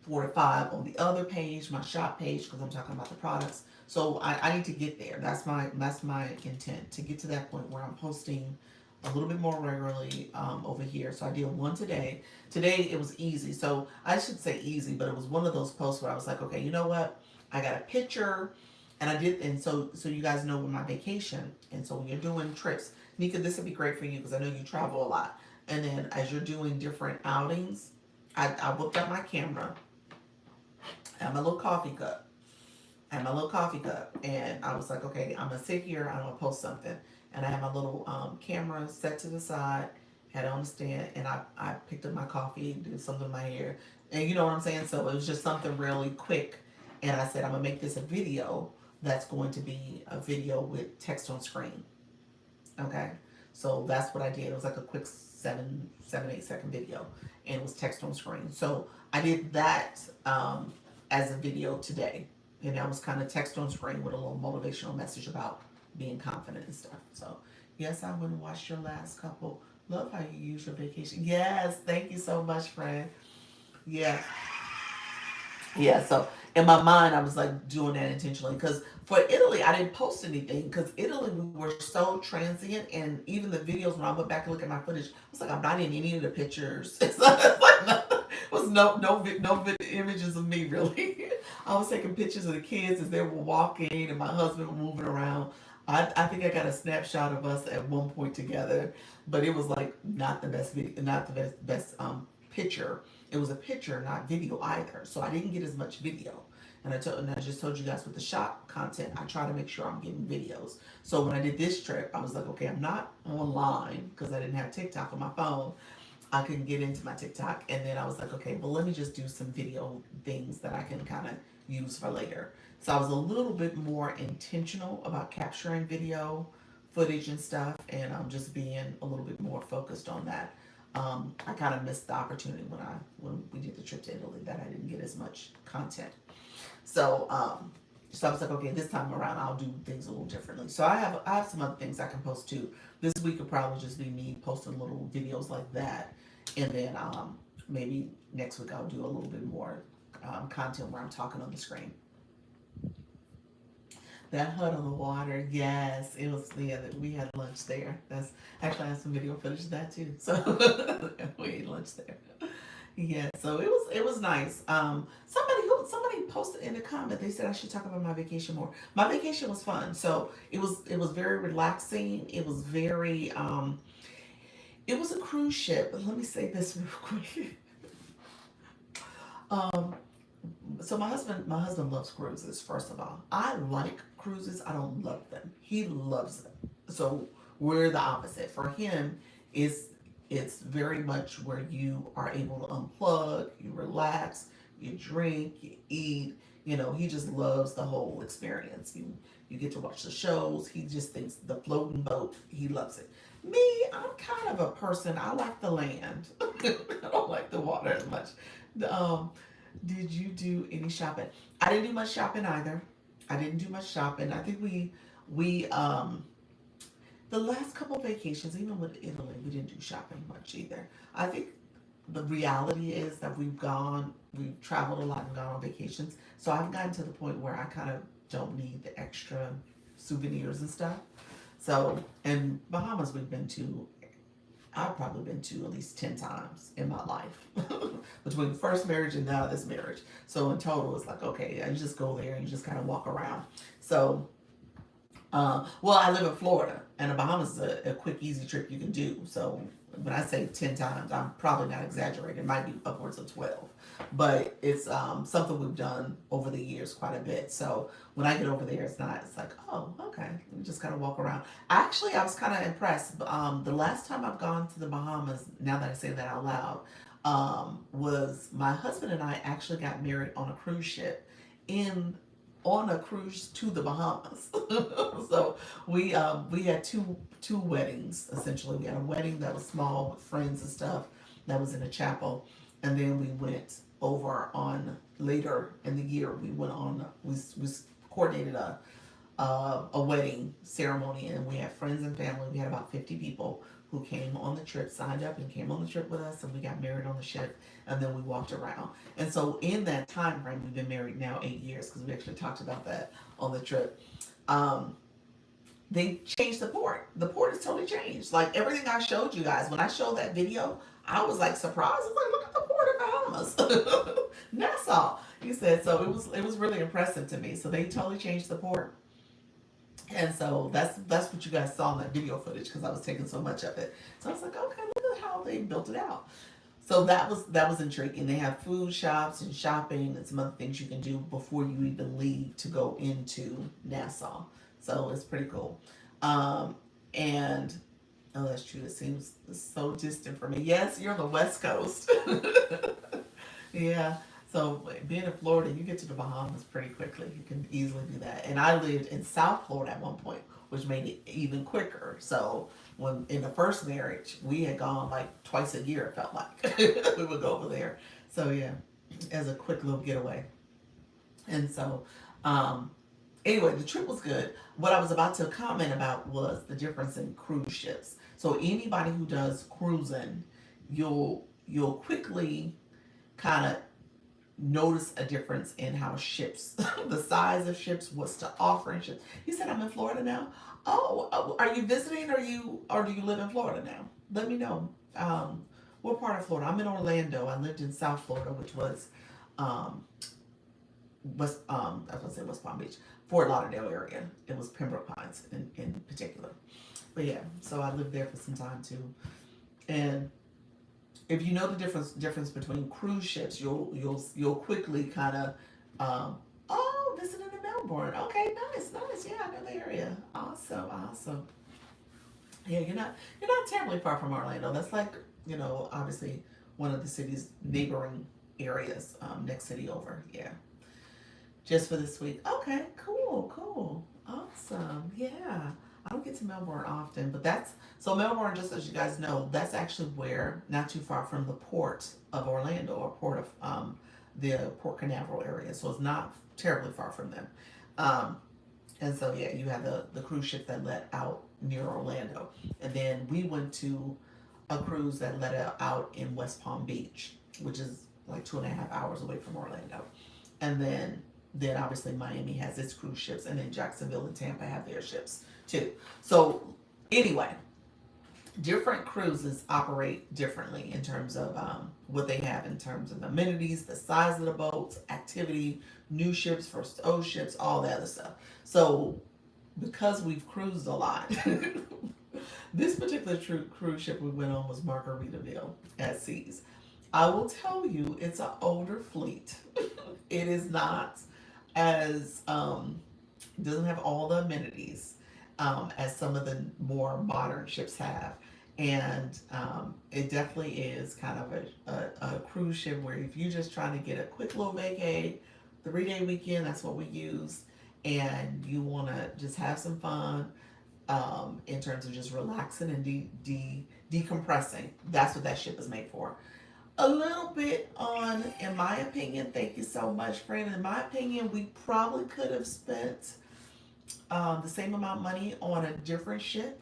4 to 5 on the other page, my shop page, because I'm talking about the products. So I need to get there. That's my intent, to get to that point where I'm posting a little bit more regularly over here. So I did one today. Today it was easy. So I should say easy, but it was one of those posts where I was like, okay, you know what? I got a picture, and I did, and so you guys know with my vacation, and so when you're doing trips, Nika, this would be great for you because I know you travel a lot. And then as you're doing different outings, I whipped out my camera, I had my little coffee cup. And I was like, okay, I'm gonna sit here, I'm gonna post something. And I had my little camera set to the side, had it on the stand, and I picked up my coffee and did something in my hair. And you know what I'm saying? So it was just something really quick. And I said, I'm gonna make this a video that's going to be a video with text on screen. Okay? So that's what I did. It was like a quick 8 second video, and it was text on screen. So I did that as a video today. And that was kind of text on screen with a little motivational message about being confident and stuff. So, yes, I went and watched your last couple. Love how you use your vacation. Yes, thank you so much, friend. Yeah. Yeah, so in my mind, I was like doing that intentionally because for Italy, I didn't post anything because Italy, we were so transient, and even the videos when I went back and look at my footage, I was like, I'm not in any of the pictures. It's like nothing, was no images of me really. I was taking pictures of the kids as they were walking and my husband moving around. I think I got a snapshot of us at one point together, but it was like not the best video, not the best picture. It was a picture, not video either. So I didn't get as much video. And I just told you guys with the shop content, I try to make sure I'm getting videos. So when I did this trip, I was like, okay, I'm not online because I didn't have TikTok on my phone. I couldn't get into my TikTok, and then I was like, okay, well, let me just do some video things that I can kind of use for later. So I was a little bit more intentional about capturing video footage and stuff, and I'm just being a little bit more focused on that. I kind of missed the opportunity when we did the trip to Italy that I didn't get as much content. So so I was like, okay, this time around I'll do things a little differently. So I have some other things I can post too. This week could probably just be me posting little videos like that, and then maybe next week I'll do a little bit more content where I'm talking on the screen. That hut on the water, yes, it was. Yeah, we had lunch there. That's actually I have some video footage of that too. So we ate lunch there. Yeah, so it was nice. Somebody posted in the comment. They said I should talk about my vacation more. My vacation was fun. So it was very relaxing. It was a cruise ship. But let me say this real quick. Um, so my husband loves cruises. First of all, I like cruises. I don't love them. He loves them. So we're the opposite. For him, it's it's very much where you are able to unplug, you relax, you drink, you eat. He just loves the whole experience. You get to watch the shows. He just thinks the floating boat. He loves it. Me, I'm kind of a person. I like the land. I don't like the water as much. Um, did you do any shopping? I didn't do much shopping either. I didn't do much shopping. I think we the last couple of vacations, even with Italy, we didn't do shopping much either. I think the reality is that we've traveled a lot and gone on vacations. So I've gotten to the point where I kind of don't need the extra souvenirs and stuff. So, and Bahamas we've been to, I've probably been to at least 10 times in my life between first marriage and now this marriage. So in total, it's like, okay, I just go there and you just kind of walk around. So well, I live in Florida, and the Bahamas is a quick, easy trip you can do. So when I say 10 times, I'm probably not exaggerating. It might be upwards of 12. But it's something we've done over the years quite a bit. So when I get over there, it's like, oh, okay. We just kind of walk around. Actually, I was kind of impressed. The last time I've gone to the Bahamas, now that I say that out loud, was my husband and I actually got married on a cruise ship in on a cruise to the Bahamas. So we had two weddings essentially. We had a wedding that was small with friends and stuff that was in a chapel, and then we went over on later in the year. We went on we coordinated a wedding ceremony, and we had friends and family. We had about 50 people who came on the trip, signed up and came on the trip with us, and we got married on the ship, and then we walked around. And so in that time frame, we've been married now 8 years because we actually talked about that on the trip. Um, they changed the port. The port has totally changed. Like everything I showed you guys, when I showed that video, I was like surprised. I was like, look at the port of Bahamas, Nassau. He said so. It was really impressive to me. So they totally changed the port. And so that's what you guys saw in that video footage because I was taking so much of it. So I was like, okay, look at how they built it out. So that was intriguing. They have food shops and shopping and some other things you can do before you even leave to go into Nassau. So it's pretty cool. Um, and oh, that's true. It seems so distant for me. Yes, you're on the West Coast. Yeah. So being in Florida, you get to the Bahamas pretty quickly. You can easily do that. And I lived in South Florida at one point, which made it even quicker. So when in the first marriage, we had gone like twice a year. It felt like we would go over there. So yeah, as a quick little getaway. And so, um, anyway, the trip was good. What I was about to comment about was the difference in cruise ships. So anybody who does cruising, you'll quickly kind of notice a difference in how ships, the size of ships, what's to offer in ships. You said I'm in Florida now. Oh, are you visiting, or do you live in Florida now? Let me know. What part of Florida? I'm in Orlando. I lived in South Florida, which was um, I was gonna say West Palm Beach, Fort Lauderdale area. It was Pembroke Pines in particular. But yeah, so I lived there for some time too. And if you know the difference between cruise ships, you'll quickly kind of visiting in Melbourne. Okay, nice. Yeah, I know the area. Awesome. Yeah, you're not terribly far from Orlando. That's like, obviously one of the city's neighboring areas, next city over. Yeah, just for this week. Okay, cool, awesome. Yeah, I don't get to Melbourne often, but that's so Melbourne. Just as you guys know, that's actually where, not too far from the port of Orlando, or port of the Port Canaveral area. So it's not terribly far from them. Um, and so yeah, you have the cruise ship that let out near Orlando, and then we went to a cruise that let out in West Palm Beach, which is like 2.5 hours away from Orlando, and then obviously Miami has its cruise ships, and then Jacksonville and Tampa have their ships too. So anyway, different cruises operate differently in terms of what they have in terms of amenities, the size of the boats, activity, new ships versus old ships, all that other stuff. So because we've cruised a lot, this particular cruise ship we went on was Margaritaville at Seas. I will tell you, it's an older fleet. It is not as doesn't have all the amenities as some of the more modern ships have. And it definitely is kind of a cruise ship where if you're just trying to get a quick little vacay, 3-day weekend, that's what we use, and you want to just have some fun in terms of just relaxing and decompressing, that's what that ship is made for. A little bit on, in my opinion, thank you so much, friend. In my opinion, we probably could have spent the same amount of money on a different ship.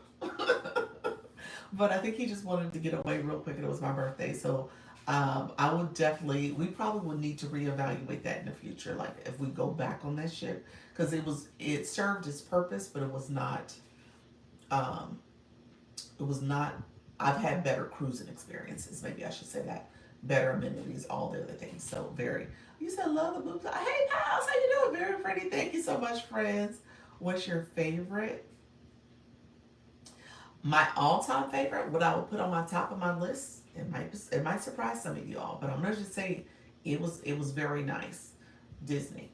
But I think he just wanted to get away real quick, and it was my birthday. So I would definitely, we probably would need to reevaluate that in the future. Like if we go back on that ship, because it served its purpose, but um, it was not, I've had better cruising experiences. Maybe I should say that. Better amenities, all the other things. So very, you said love the boobs. Hey pals, how you doing? Very pretty. Thank you so much, friends. What's your favorite? My all-time favorite, what I would put on my top of my list, it might surprise some of you all, but I'm gonna just say it was very nice. Disney.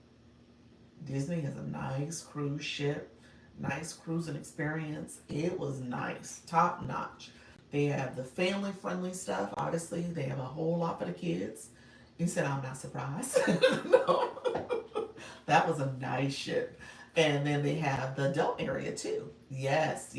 Disney has a nice cruise ship, nice cruising experience. It was nice, top notch. They have the family friendly stuff. Obviously, they have a whole lot for the kids. You said I'm not surprised. No, that was a nice ship. And then they have the adult area too. Yes.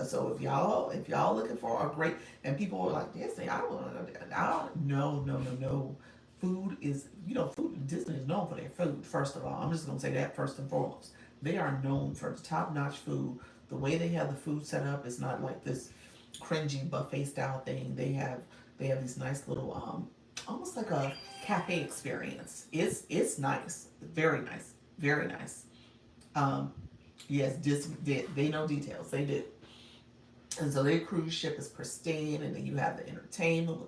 So if y'all looking for a great, and people are like, Disney, I don't want to. I don't. No. Food is, food. Disney is known for their food. First of all, I'm just gonna say that first and foremost. They are known for top notch food. The way they have the food set up is not like this cringy buffet style thing. They have these nice little almost like a cafe experience. It's nice, very nice. Um, yes, Disney, they know details. They do. And so their cruise ship is pristine, and then you have the entertainment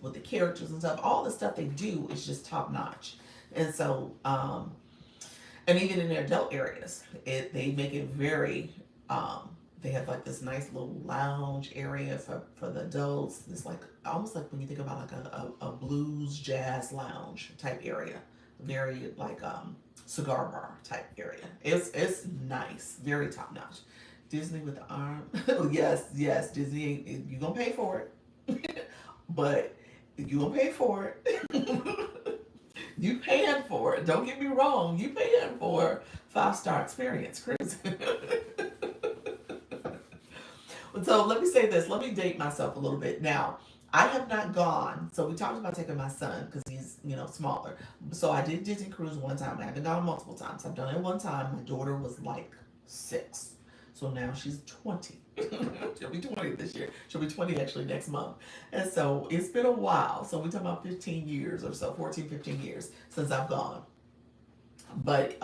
with the characters and stuff. All the stuff they do is just top notch. And so, and even in their adult areas, they make it very. They have like this nice little lounge area for the adults. It's like almost like when you think about like a blues jazz lounge type area, very like cigar bar type area. It's nice, very top notch. Disney with the arm. yes, Disney. You gonna pay for it, but you gonna pay for it. You paying for it. Don't get me wrong. You paying for 5-star experience cruising. So let me say this. Let me date myself a little bit. Now, I have not gone. So we talked about taking my son because he's, smaller. So I did Disney Cruise one time. I haven't gone multiple times. I've done it one time. My daughter was like 6. So now she's 20. She'll be 20 this year. She'll be 20 actually next month. And so it's been a while. So we're talking about 15 years or so, 14, 15 years since I've gone. But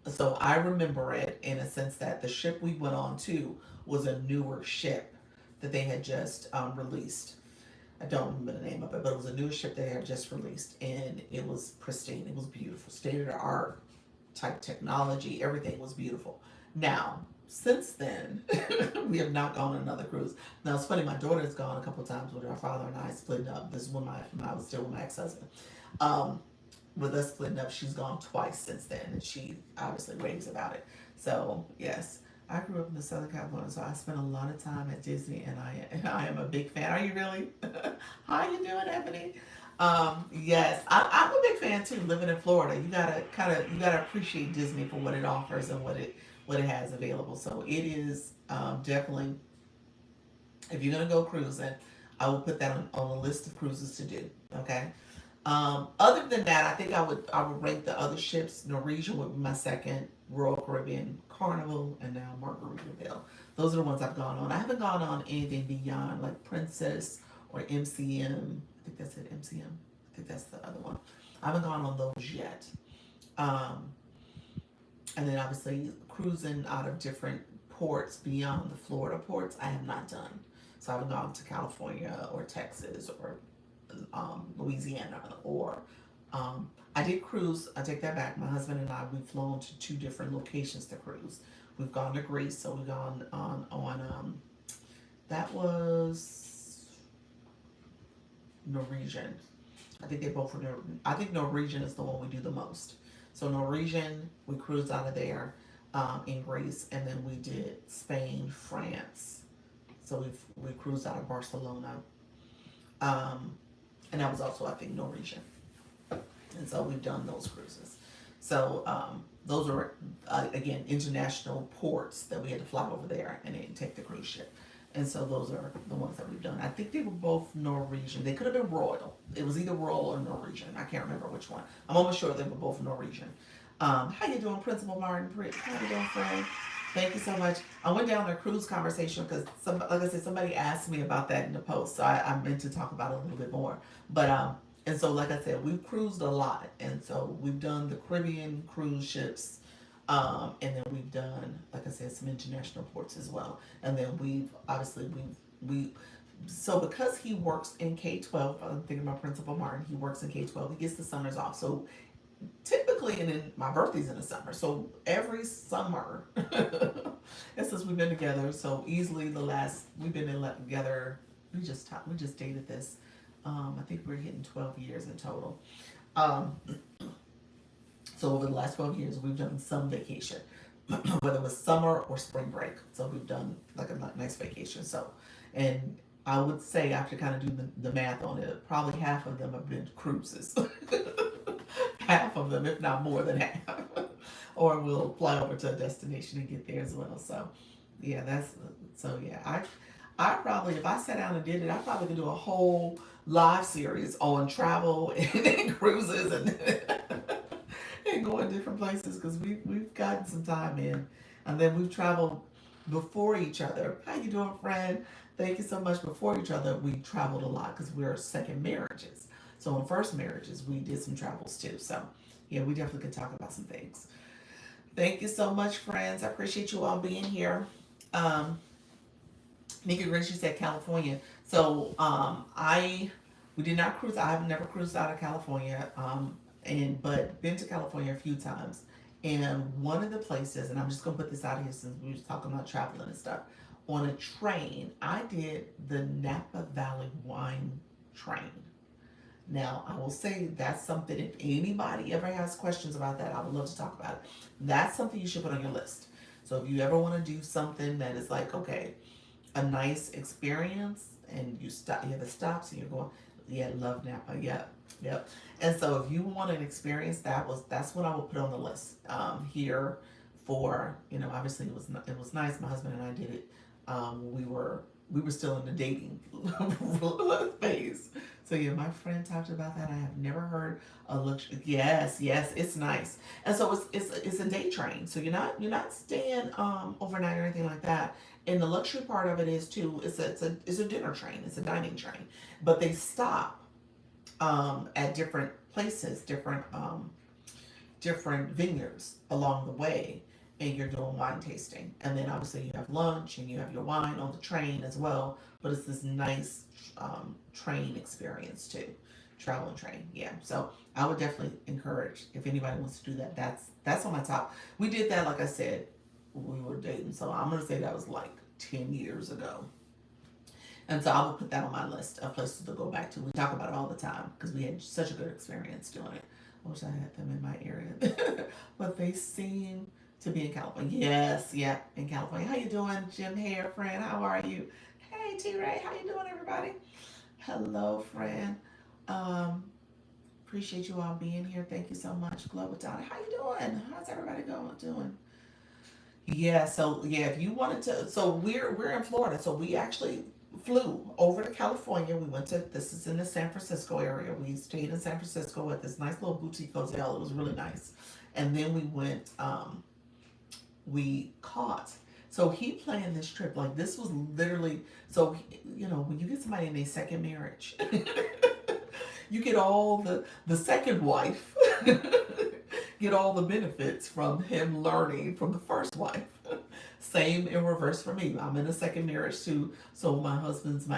so I remember it in a sense that the ship we went on to was a newer ship that they had just released. I don't remember the name of it, but it was a newer ship they had just released, and it was pristine. It was beautiful, state of the art type technology. Everything was beautiful. Now, since then, we have not gone on another cruise. Now it's funny. My daughter has gone a couple of times with her father and I splitting up. This is when I was still with my ex-husband. Um, with us splitting up, she's gone twice since then, and she obviously raves about it. So yes, I grew up in the Southern California, so I spent a lot of time at Disney, and I am a big fan. Are you really? How you doing, Ebony? Yes, I'm a big fan too. Living in Florida, you gotta appreciate Disney for what it offers and what it has available. So it is definitely, if you're gonna go cruising, I will put that on a list of cruises to do. Okay. Other than that, I would rank the other ships. Norwegian would be my second. Royal Caribbean, Carnival, and now Margaritaville. Those are the ones I've gone on. I haven't gone on anything beyond like Princess or MCM. I think that's it, MCM. I think that's the other one. I haven't gone on those yet. Um, and then obviously cruising out of different ports beyond the Florida ports, I have not done. So I haven't gone to California or Texas or Louisiana or I did cruise. I take that back. My husband and I, we've flown to two different locations to cruise. We've gone to Greece, so we've gone on that was Norwegian. I think they both were. I think Norwegian is the one we do the most. So Norwegian, we cruised out of there in Greece, and then we did Spain, France. So we cruised out of Barcelona, and that was also I think Norwegian. And so we've done those cruises. So those are again international ports that we had to fly over there and then take the cruise ship. And so those are the ones that we've done. I think they were both Norwegian. They could have been Royal. It was either Royal or Norwegian. I can't remember which one. I'm almost sure they were both Norwegian. How you doing, Principal Martin? How you doing, friend? Thank you so much. I went down their cruise conversation because, like I said, somebody asked me about that in the post. So I meant to talk about it a little bit more. But and so, like I said, we've cruised a lot, and so we've done the Caribbean cruise ships, and then we've done, like I said, some international ports as well. And then we've obviously we so because he works in K-12, I'm thinking about Principal Martin. He works in K-12. He gets the summers off. So typically, and then my birthday's in the summer. So every summer, and since we've been together, so easily we've been together. We just dated this. I think we're hitting 12 years in total. Um, so over the last 12 years, we've done some vacation, whether it was summer or spring break. So we've done like a nice vacation. So, and I would say after kind of doing the math on it, probably half of them have been cruises. Half of them, if not more than half. Or we'll fly over to a destination and get there as well. So, yeah, I probably, if I sat down and did it, I probably could do a whole live series on travel and cruises and going different places because we've gotten some time in, and then we've traveled before each other. How you doing, friend? Thank you so much. Before each other, we traveled a lot because we're second marriages. So in first marriages, we did some travels too. So yeah, we definitely could talk about some things. Thank you so much, friends. I appreciate you all being here. Um, Nikki Green, she said California. So we did not cruise. I have never cruised out of California, but been to California a few times. And one of the places, and I'm just gonna put this out here since we were just talking about traveling and stuff. On a train, I did the Napa Valley Wine Train. Now, I will say that's something, if anybody ever has questions about that, I would love to talk about it. That's something you should put on your list. So if you ever want to do something that is like, okay, a nice experience and you have the stops and you're going, yeah, love Napa, yep. And so if you want an experience, that's what I would put on the list here for, obviously it was nice. My husband and I did it. We were still in the dating phase. So yeah, my friend talked about that. I have never heard a luxury. Yes, it's nice. And so it's a day train. So you're not staying overnight or anything like that. And the luxury part of it is too, it's a dinner train, it's a dining train, but they stop at different places, different vineyards along the way, and you're doing wine tasting. And then obviously you have lunch and you have your wine on the train as well. But it's this nice train experience too, traveling train. Yeah. So I would definitely encourage if anybody wants to do that. That's on my top. We did that, like I said, when we were dating. So I'm gonna say that was like 10 years ago. And so I will put that on my list of places to go back to. We talk about it all the time because we had such a good experience doing it. I wish I had them in my area, but they seem to be in California. Yes, yeah, in California. How you doing, Jim Hare, friend? How are you? Hey, T Ray, how you doing, everybody? Hello, friend. Um, Appreciate you all being here. Thank you so much, Global Donna. How you doing? How's everybody doing? Yeah, so yeah, if you wanted to, so we're in Florida, so we actually flew over to California. We went to this is in the San Francisco area. We stayed in San Francisco at this nice little boutique hotel. It was really nice, and then we went. We caught. So he planned this trip like this was literally. So you know when you get somebody in a second marriage, you get all the second wife get all the benefits from him learning from the first wife. Same in reverse for me. I'm in a second marriage too, so my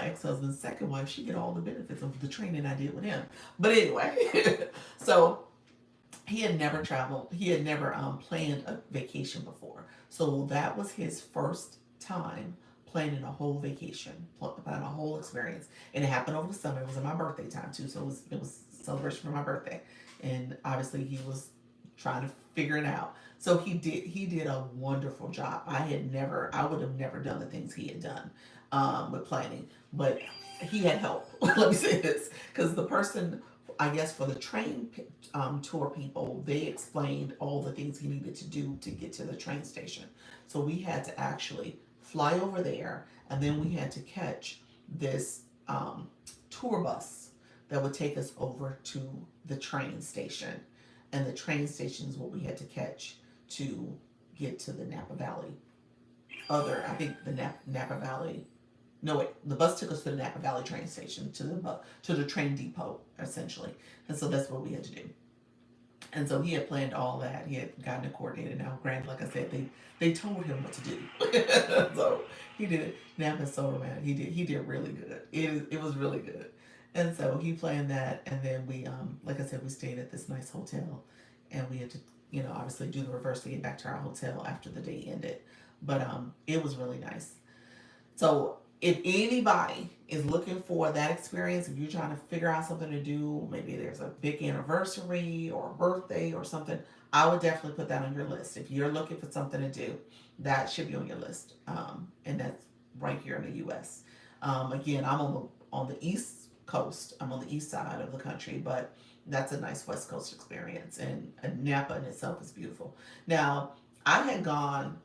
ex-husband's second wife, she get all the benefits of the training I did with him. But anyway, so he had never traveled. He had never planned a vacation before, so that was his first time planning a whole vacation, planning a whole experience, and it happened over the summer. It was in my birthday time too, so it was celebration for my birthday, and obviously he was trying to figure it out. So he did a wonderful job. I would have never done the things he had done with planning, but he had help. Let me say this, because the person, I guess for the train tour people, they explained all the things he needed to do to get to the train station. So we had to actually fly over there, and then we had to catch this tour bus that would take us over to the train station. And the train station is what we had to catch to get to the Napa Valley. I think the Napa Valley. No wait, the bus took us to the Napa Valley train station to the train depot essentially, and so that's what we had to do. And so he had planned all that. He had gotten it coordinated. Now, granted, like I said, they told him what to do, so he did it. Napa's so romantic. He did really good. It was really good. And so he planned that, and then we like I said, we stayed at this nice hotel, and we had to obviously do the reverse to get back to our hotel after the day ended. But it was really nice. So if anybody is looking for that experience, if you're trying to figure out something to do, maybe there's a big anniversary or a birthday or something, I would definitely put that on your list. If you're looking for something to do, that should be on your list. And that's right here in the U.S. Again, I'm on the East Coast. I'm on the east side of the country, but that's a nice West Coast experience. And Napa in itself is beautiful. Now, I had gone,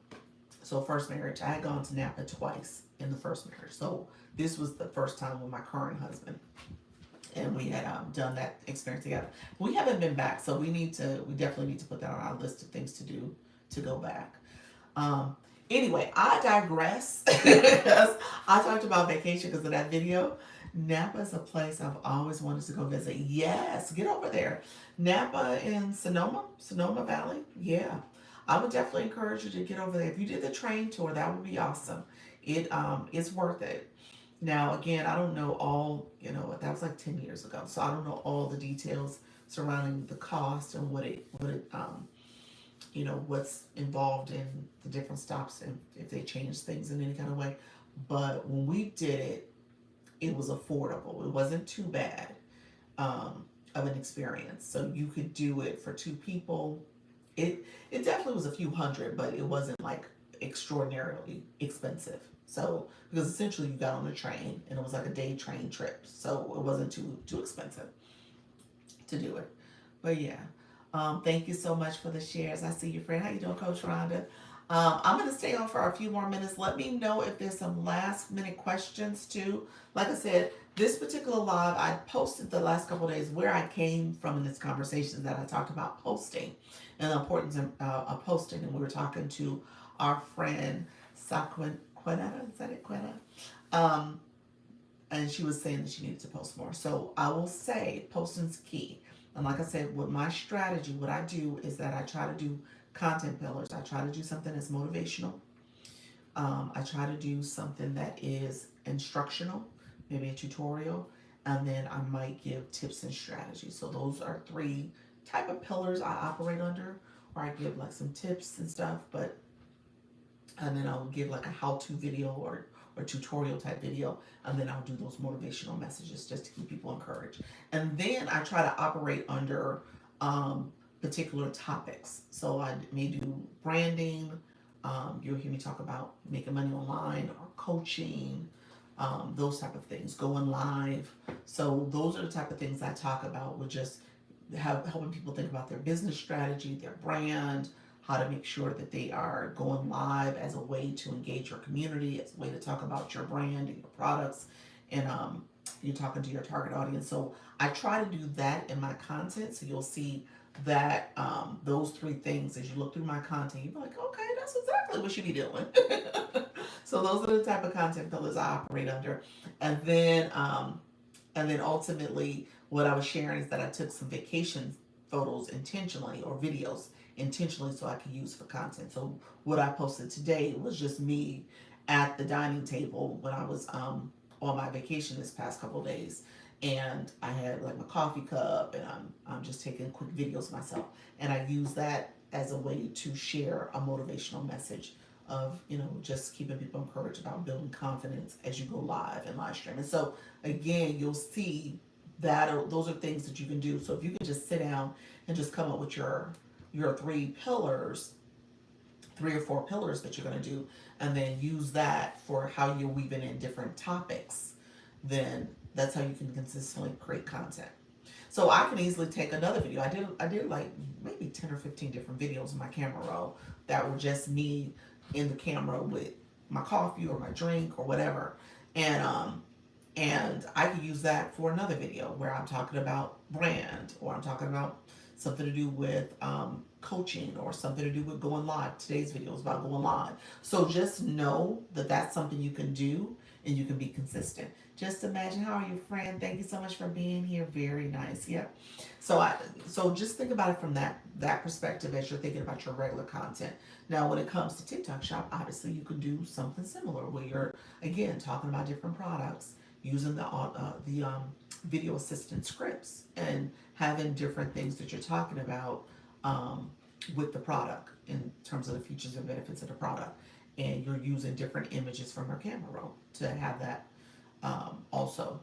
so first marriage, I had gone to Napa twice in the first marriage. So this was the first time with my current husband, and we had done that experience together. We haven't been back, so we definitely need to put that on our list of things to do to go back. Anyway, I digress. I talked about vacation because of that video. Napa is a place I've always wanted to go visit. Yes, get over there. Napa in Sonoma Valley. Yeah, I would definitely encourage you to get over there. If you did the train tour, that would be awesome. It's worth it. Now, again, I don't know all, that was like 10 years ago, so I don't know all the details surrounding the cost and what's involved in the different stops and if they change things in any kind of way. But when we did it, it was affordable. It wasn't too bad of an experience. So you could do it for two people. It definitely was a few hundred, but it wasn't like extraordinarily expensive. So because essentially you got on a train and it was like a day train trip, so it wasn't too expensive to do it. But yeah, thank you so much for the shares. I see you, friend. How you doing, Coach Rhonda? I'm going to stay on for a few more minutes. Let me know if there's some last minute questions too. Like I said, this particular live, I posted the last couple of days where I came from in this conversation that I talked about posting and the importance of posting. And we were talking to our friend Saquin Quetta, is that it, Quetta? Um, and she was saying that she needed to post more. So I will say posting's key. And like I said, with my strategy, what I do is that I try to do content pillars. I try to do something that's motivational. I try to do something that is instructional, maybe a tutorial, and then I might give tips and strategies. So those are three type of pillars I operate under, or I give like some tips and stuff, but and then I'll give like a how-to video or tutorial type video, and then I'll do those motivational messages just to keep people encouraged. And then I try to operate under particular topics. So I may do branding. You'll hear me talk about making money online or coaching, those type of things, going live. So those are the type of things I talk about with just helping people think about their business strategy, their brand, how to make sure that they are going live as a way to engage your community, as a way to talk about your brand and your products, and you're talking to your target audience. So I try to do that in my content. So you'll see that those three things as you look through my content, you're like, okay, that's exactly what you be doing. So those are the type of content pillars I operate under, and then ultimately what I was sharing is that I took some vacation photos intentionally or videos intentionally so I could use for content. So what I posted today was just me at the dining table when I was on my vacation this past couple of days, and I had like my coffee cup, and I'm just taking quick videos of myself, and I use that as a way to share a motivational message of, just keeping people encouraged about building confidence as you go live and live stream. And so again, you'll see that those are things that you can do. So if you can just sit down and just come up with your three pillars, three or four pillars that you're going to do, and then use that for how you're weaving in different topics, then that's how you can consistently create content. So I can easily take another video. I did like maybe 10 or 15 different videos in my camera roll that were just me in the camera with my coffee or my drink or whatever. And I could use that for another video where I'm talking about brand, or I'm talking about something to do with coaching, or something to do with going live. Today's video is about going live. So just know that that's something you can do, and you can be consistent. Just imagine, how are you, friend? Thank you so much for being here. Very nice. Yep. So just think about it from that perspective as you're thinking about your regular content. Now, when it comes to TikTok Shop, obviously you can do something similar where you're again talking about different products, using the video assistant scripts, and having different things that you're talking about with the product in terms of the features and benefits of the product. And you're using different images from your camera roll to have that also,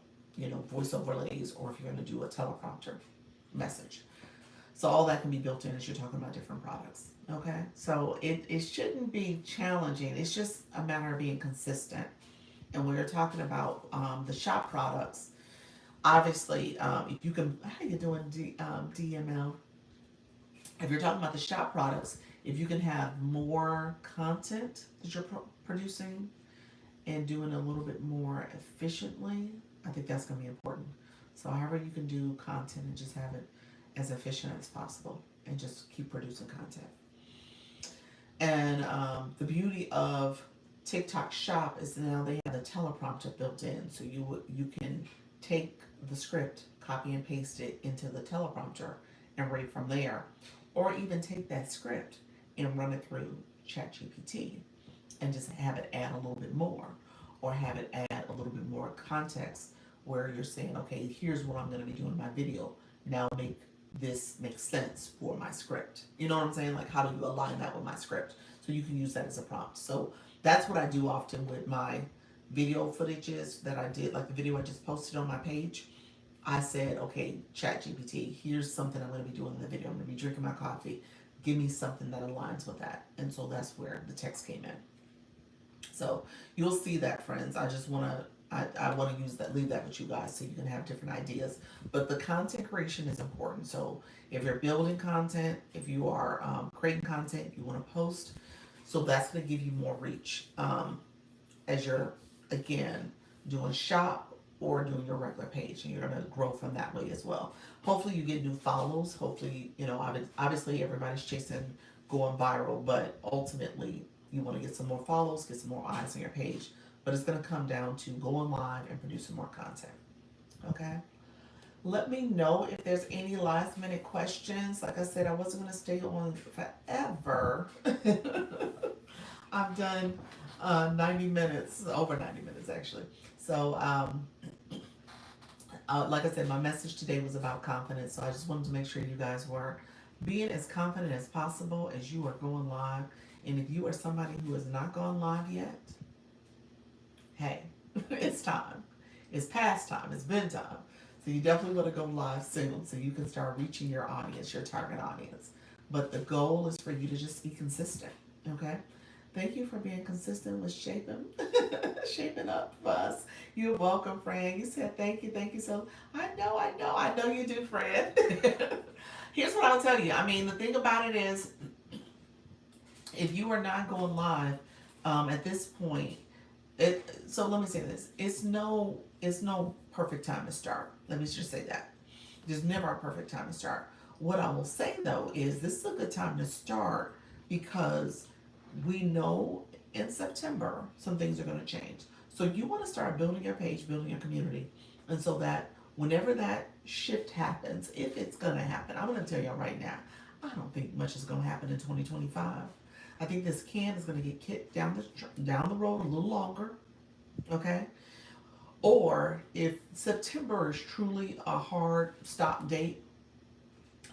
voice overlays, or if you're going to do a teleprompter message. So all that can be built in as you're talking about different products. Okay, so it shouldn't be challenging. It's just a matter of being consistent. And when you're talking about the shop products, obviously, if you can, how you doing, DML? If you're talking about the shop products, if you can have more content that you're producing and doing a little bit more efficiently, I think that's going to be important. So however you can do content and just have it as efficient as possible, and just keep producing content. And the beauty of TikTok Shop is now they have the teleprompter built in, so you can take the script, copy and paste it into the teleprompter, and read from there, or even take that script and run it through ChatGPT and just have it add a little bit more, or have it add a little bit more context where you're saying, okay, here's what I'm going to be doing in my video. Now make this make sense for my script. You know what I'm saying? Like, how do you align that with my script? So you can use that as a prompt. So that's what I do often with my video footages that I did, like the video I just posted on my page. I said, okay, ChatGPT, here's something I'm going to be doing in the video. I'm going to be drinking my coffee. Give me something that aligns with that. And so that's where the text came in. So you'll see that, friends. I just want to, I want to use that, leave that with you guys so you can have different ideas. But the content creation is important. So if you're building content, if you are creating content, you want to post. So that's going to give you more reach as you're, again, doing shop or doing your regular page, and you're going to grow from that way as well. Hopefully you get new follows. Hopefully, obviously everybody's chasing going viral, but ultimately You want to get some more follows, get some more eyes on your page. But it's going to come down to going live and producing more content. Okay? Let me know if there's any last minute questions. Like I said, I wasn't going to stay on forever. I've done 90 minutes, over 90 minutes actually. So, like I said, my message today was about confidence. So I just wanted to make sure you guys were being as confident as possible as you are going live. And if you are somebody who has not gone live yet, hey, it's time. It's past time. It's been time. So you definitely want to go live soon so you can start reaching your audience, your target audience. But the goal is for you to just be consistent. Okay? Thank you for being consistent with shaping up for us. You're welcome, Fran. You said thank you. So I know you do, Fran. Here's what I'll tell you. I mean, the thing about it is, if you are not going live at this point, so let me say this: it's no perfect time to start. Let me just say that there's never a perfect time to start. What I will say though is this is a good time to start because we know in September some things are going to change. So you want to start building your page, building your community, and so that whenever that shift happens, if it's going to happen, I'm going to tell y'all right now, I don't think much is going to happen in 2025. I think this can is going to get kicked down the road a little longer, okay? Or if September is truly a hard stop date,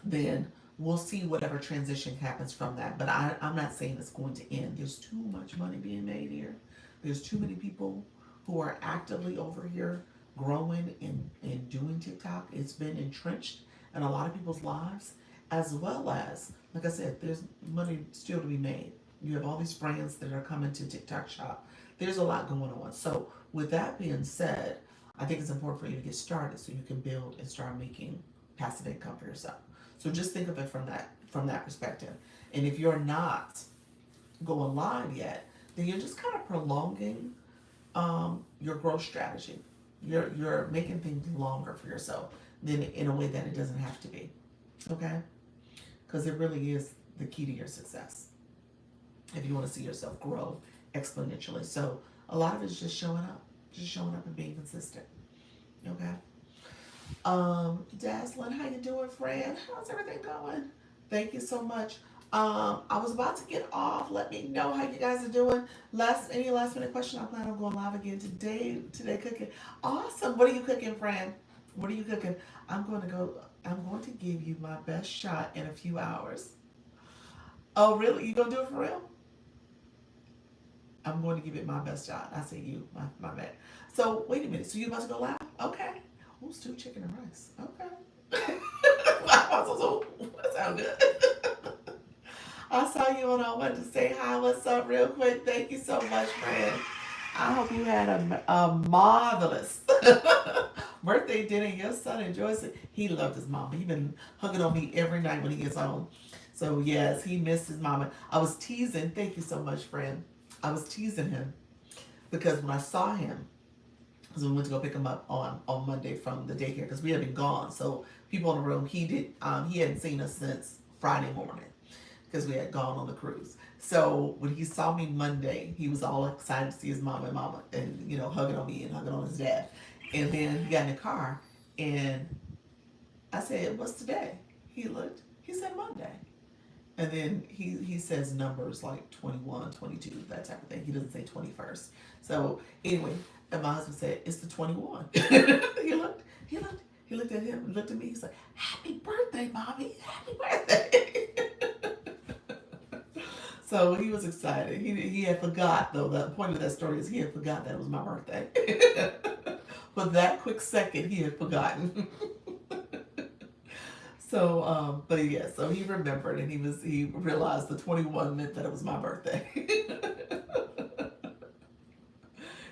then we'll see whatever transition happens from that. But I'm not saying it's going to end. There's too much money being made here. There's too many people who are actively over here growing and doing TikTok. It's been entrenched in a lot of people's lives, as well as, like I said, there's money still to be made. You have all these brands that are coming to TikTok shop. There's a lot going on. So with that being said, I think it's important for you to get started so you can build and start making passive income for yourself. So just think of it from that perspective. And if you're not going live yet, then you're just kind of prolonging your growth strategy. You're making things longer for yourself than in a way that it doesn't have to be. Okay? Because it really is the key to your success if you want to see yourself grow exponentially. So a lot of it is just showing up and being consistent. Okay? Dazzlin, how you doing, friend? How's everything going? Thank you so much. I was about to get off. Let me know how you guys are doing. Any last minute question? I plan on going live again today cooking. Awesome. What are you cooking, friend? What are you cooking? I'm going to give you my best shot in a few hours. Oh, really? You gonna do it for real? I'm going to give it my best shot. I say you, my bad. So wait a minute. So you about to go live? Okay. Oh, stew chicken and rice. Okay. That sounds good. I saw you and I wanted to say hi. What's up, real quick? Thank you so much, friend. I hope you had a marvelous birthday dinner. Your son enjoys it. He loved his mama. He been hugging on me every night when he gets home. So yes, he missed his mama. I was teasing. Thank you so much, friend. I was teasing him because when I saw him, because we went to go pick him up on Monday from the daycare because we had been gone. So people in the room, he hadn't seen us since Friday morning because we had gone on the cruise. So when he saw me Monday, he was all excited to see his mama and hugging on me and hugging on his dad. And then he got in the car and I said, "What's today?" He said Monday. And then he says numbers like 21, 22, that type of thing. He doesn't say 21st. So anyway, and my husband said, "It's the 21." He looked at him, looked at me. He's like, "Happy birthday, mommy. Happy birthday." So he was excited. He had forgot, though. The point of that story is he had forgot that it was my birthday. For that quick second, he had forgotten. So, but yeah, so he remembered and he realized the 21 meant that it was my birthday.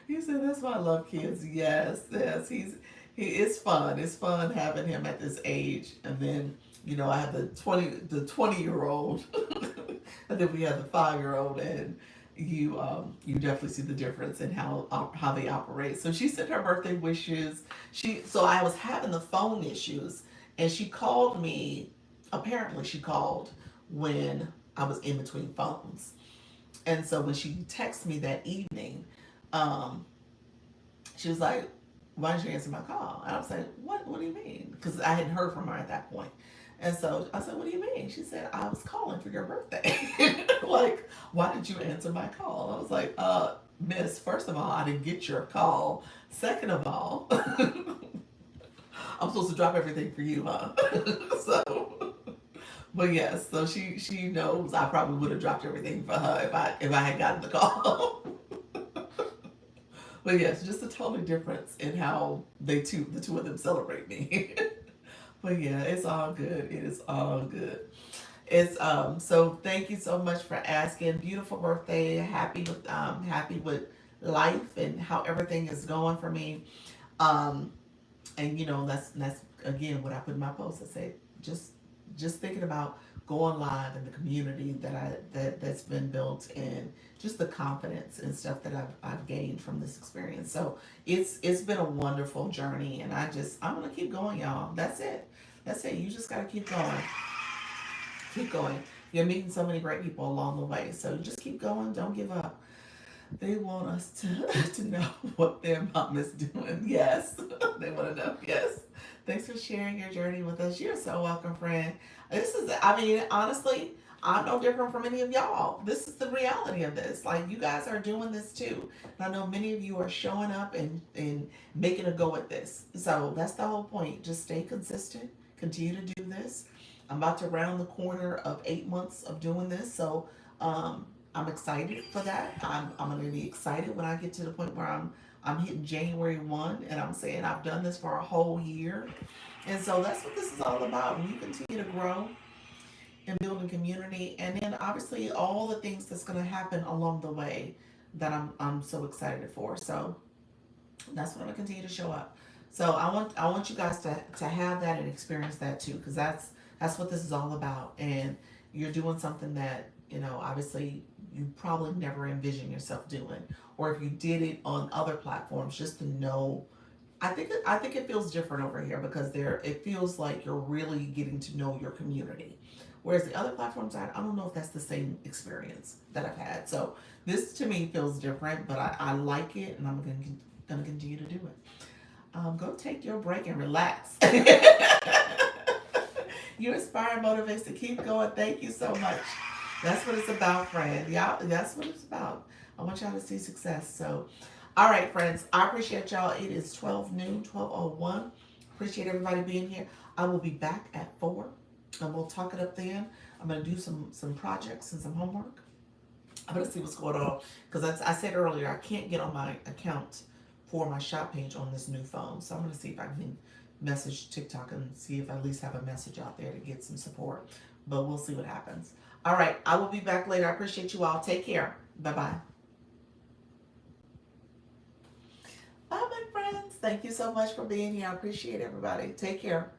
He said, "That's why I love kids." Yes, it's fun. It's fun having him at this age. And then, I have the 20-year-old, and then we have the 5-year-old, and you definitely see the difference in how they operate. So she sent her birthday wishes. So I was having the phone issues. And she called me, apparently she called when I was in between phones. And so when she texted me that evening, um, she was like, "Why didn't you answer my call?" And I was like, What do you mean?" Because I hadn't heard from her at that point. And so I said, "What do you mean?" She said, "I was calling for your birthday." Like, why did you answer my call? I was like, Miss, first of all, I didn't get your call. Second of all, I'm supposed to drop everything for you, huh?" So, but yes, so she knows I probably would have dropped everything for her if I had gotten the call. But yes, just a totally difference in how the two of them celebrate me. But yeah, it's all good. It is all good. It's so thank you so much for asking. Beautiful birthday. Happy with life and how everything is going for me. Um and that's again what I put in my post. I said just thinking about going live in the community that's been built, and just the confidence and stuff that I've gained from this experience. So it's been a wonderful journey, and I'm gonna keep going, y'all. That's it. You just gotta keep going. You're meeting so many great people along the way, so just keep going. Don't give up. They want us to to know what their mom is doing. Yes, they want to know. Yes. Thanks for sharing your journey with us. You're so welcome, friend. I mean, honestly, I'm no different from any of y'all. This is the reality of this. Like, you guys are doing this too. And I know many of you are showing up and making a go at this. So that's the whole point. Just stay consistent, continue to do this. I'm about to round the corner of 8 months of doing this. So, I'm excited for that. I'm going to be excited when I get to the point where I'm hitting January 1 and I'm saying I've done this for a whole year. And so that's what this is all about. When you continue to grow and build a community, and then obviously all the things that's going to happen along the way that I'm so excited for. So that's when I'm going to continue to show up. So I want you guys to have that and experience that too, because that's what this is all about. And you're doing something that obviously you probably never envisioned yourself doing, or if you did it on other platforms, just to know. I think it feels different over here because it feels like you're really getting to know your community. Whereas the other platforms, I don't know if that's the same experience that I've had. So this to me feels different, but I like it, and I'm gonna continue to do it. Go take your break and relax. You inspire and motivate to keep going. Thank you so much. That's what it's about, friend. Y'all, that's what it's about. I want y'all to see success. So, all right, friends. I appreciate y'all. It is 12 noon, 12:01. Appreciate everybody being here. I will be back at 4, and we'll talk it up then. I'm gonna do some projects and some homework. I'm gonna see what's going on because I said earlier I can't get on my account for my shop page on this new phone. So I'm gonna see if I can message TikTok and see if I at least have a message out there to get some support. But we'll see what happens. All right, I will be back later. I appreciate you all. Take care. Bye bye. Bye, my friends. Thank you so much for being here. I appreciate everybody. Take care.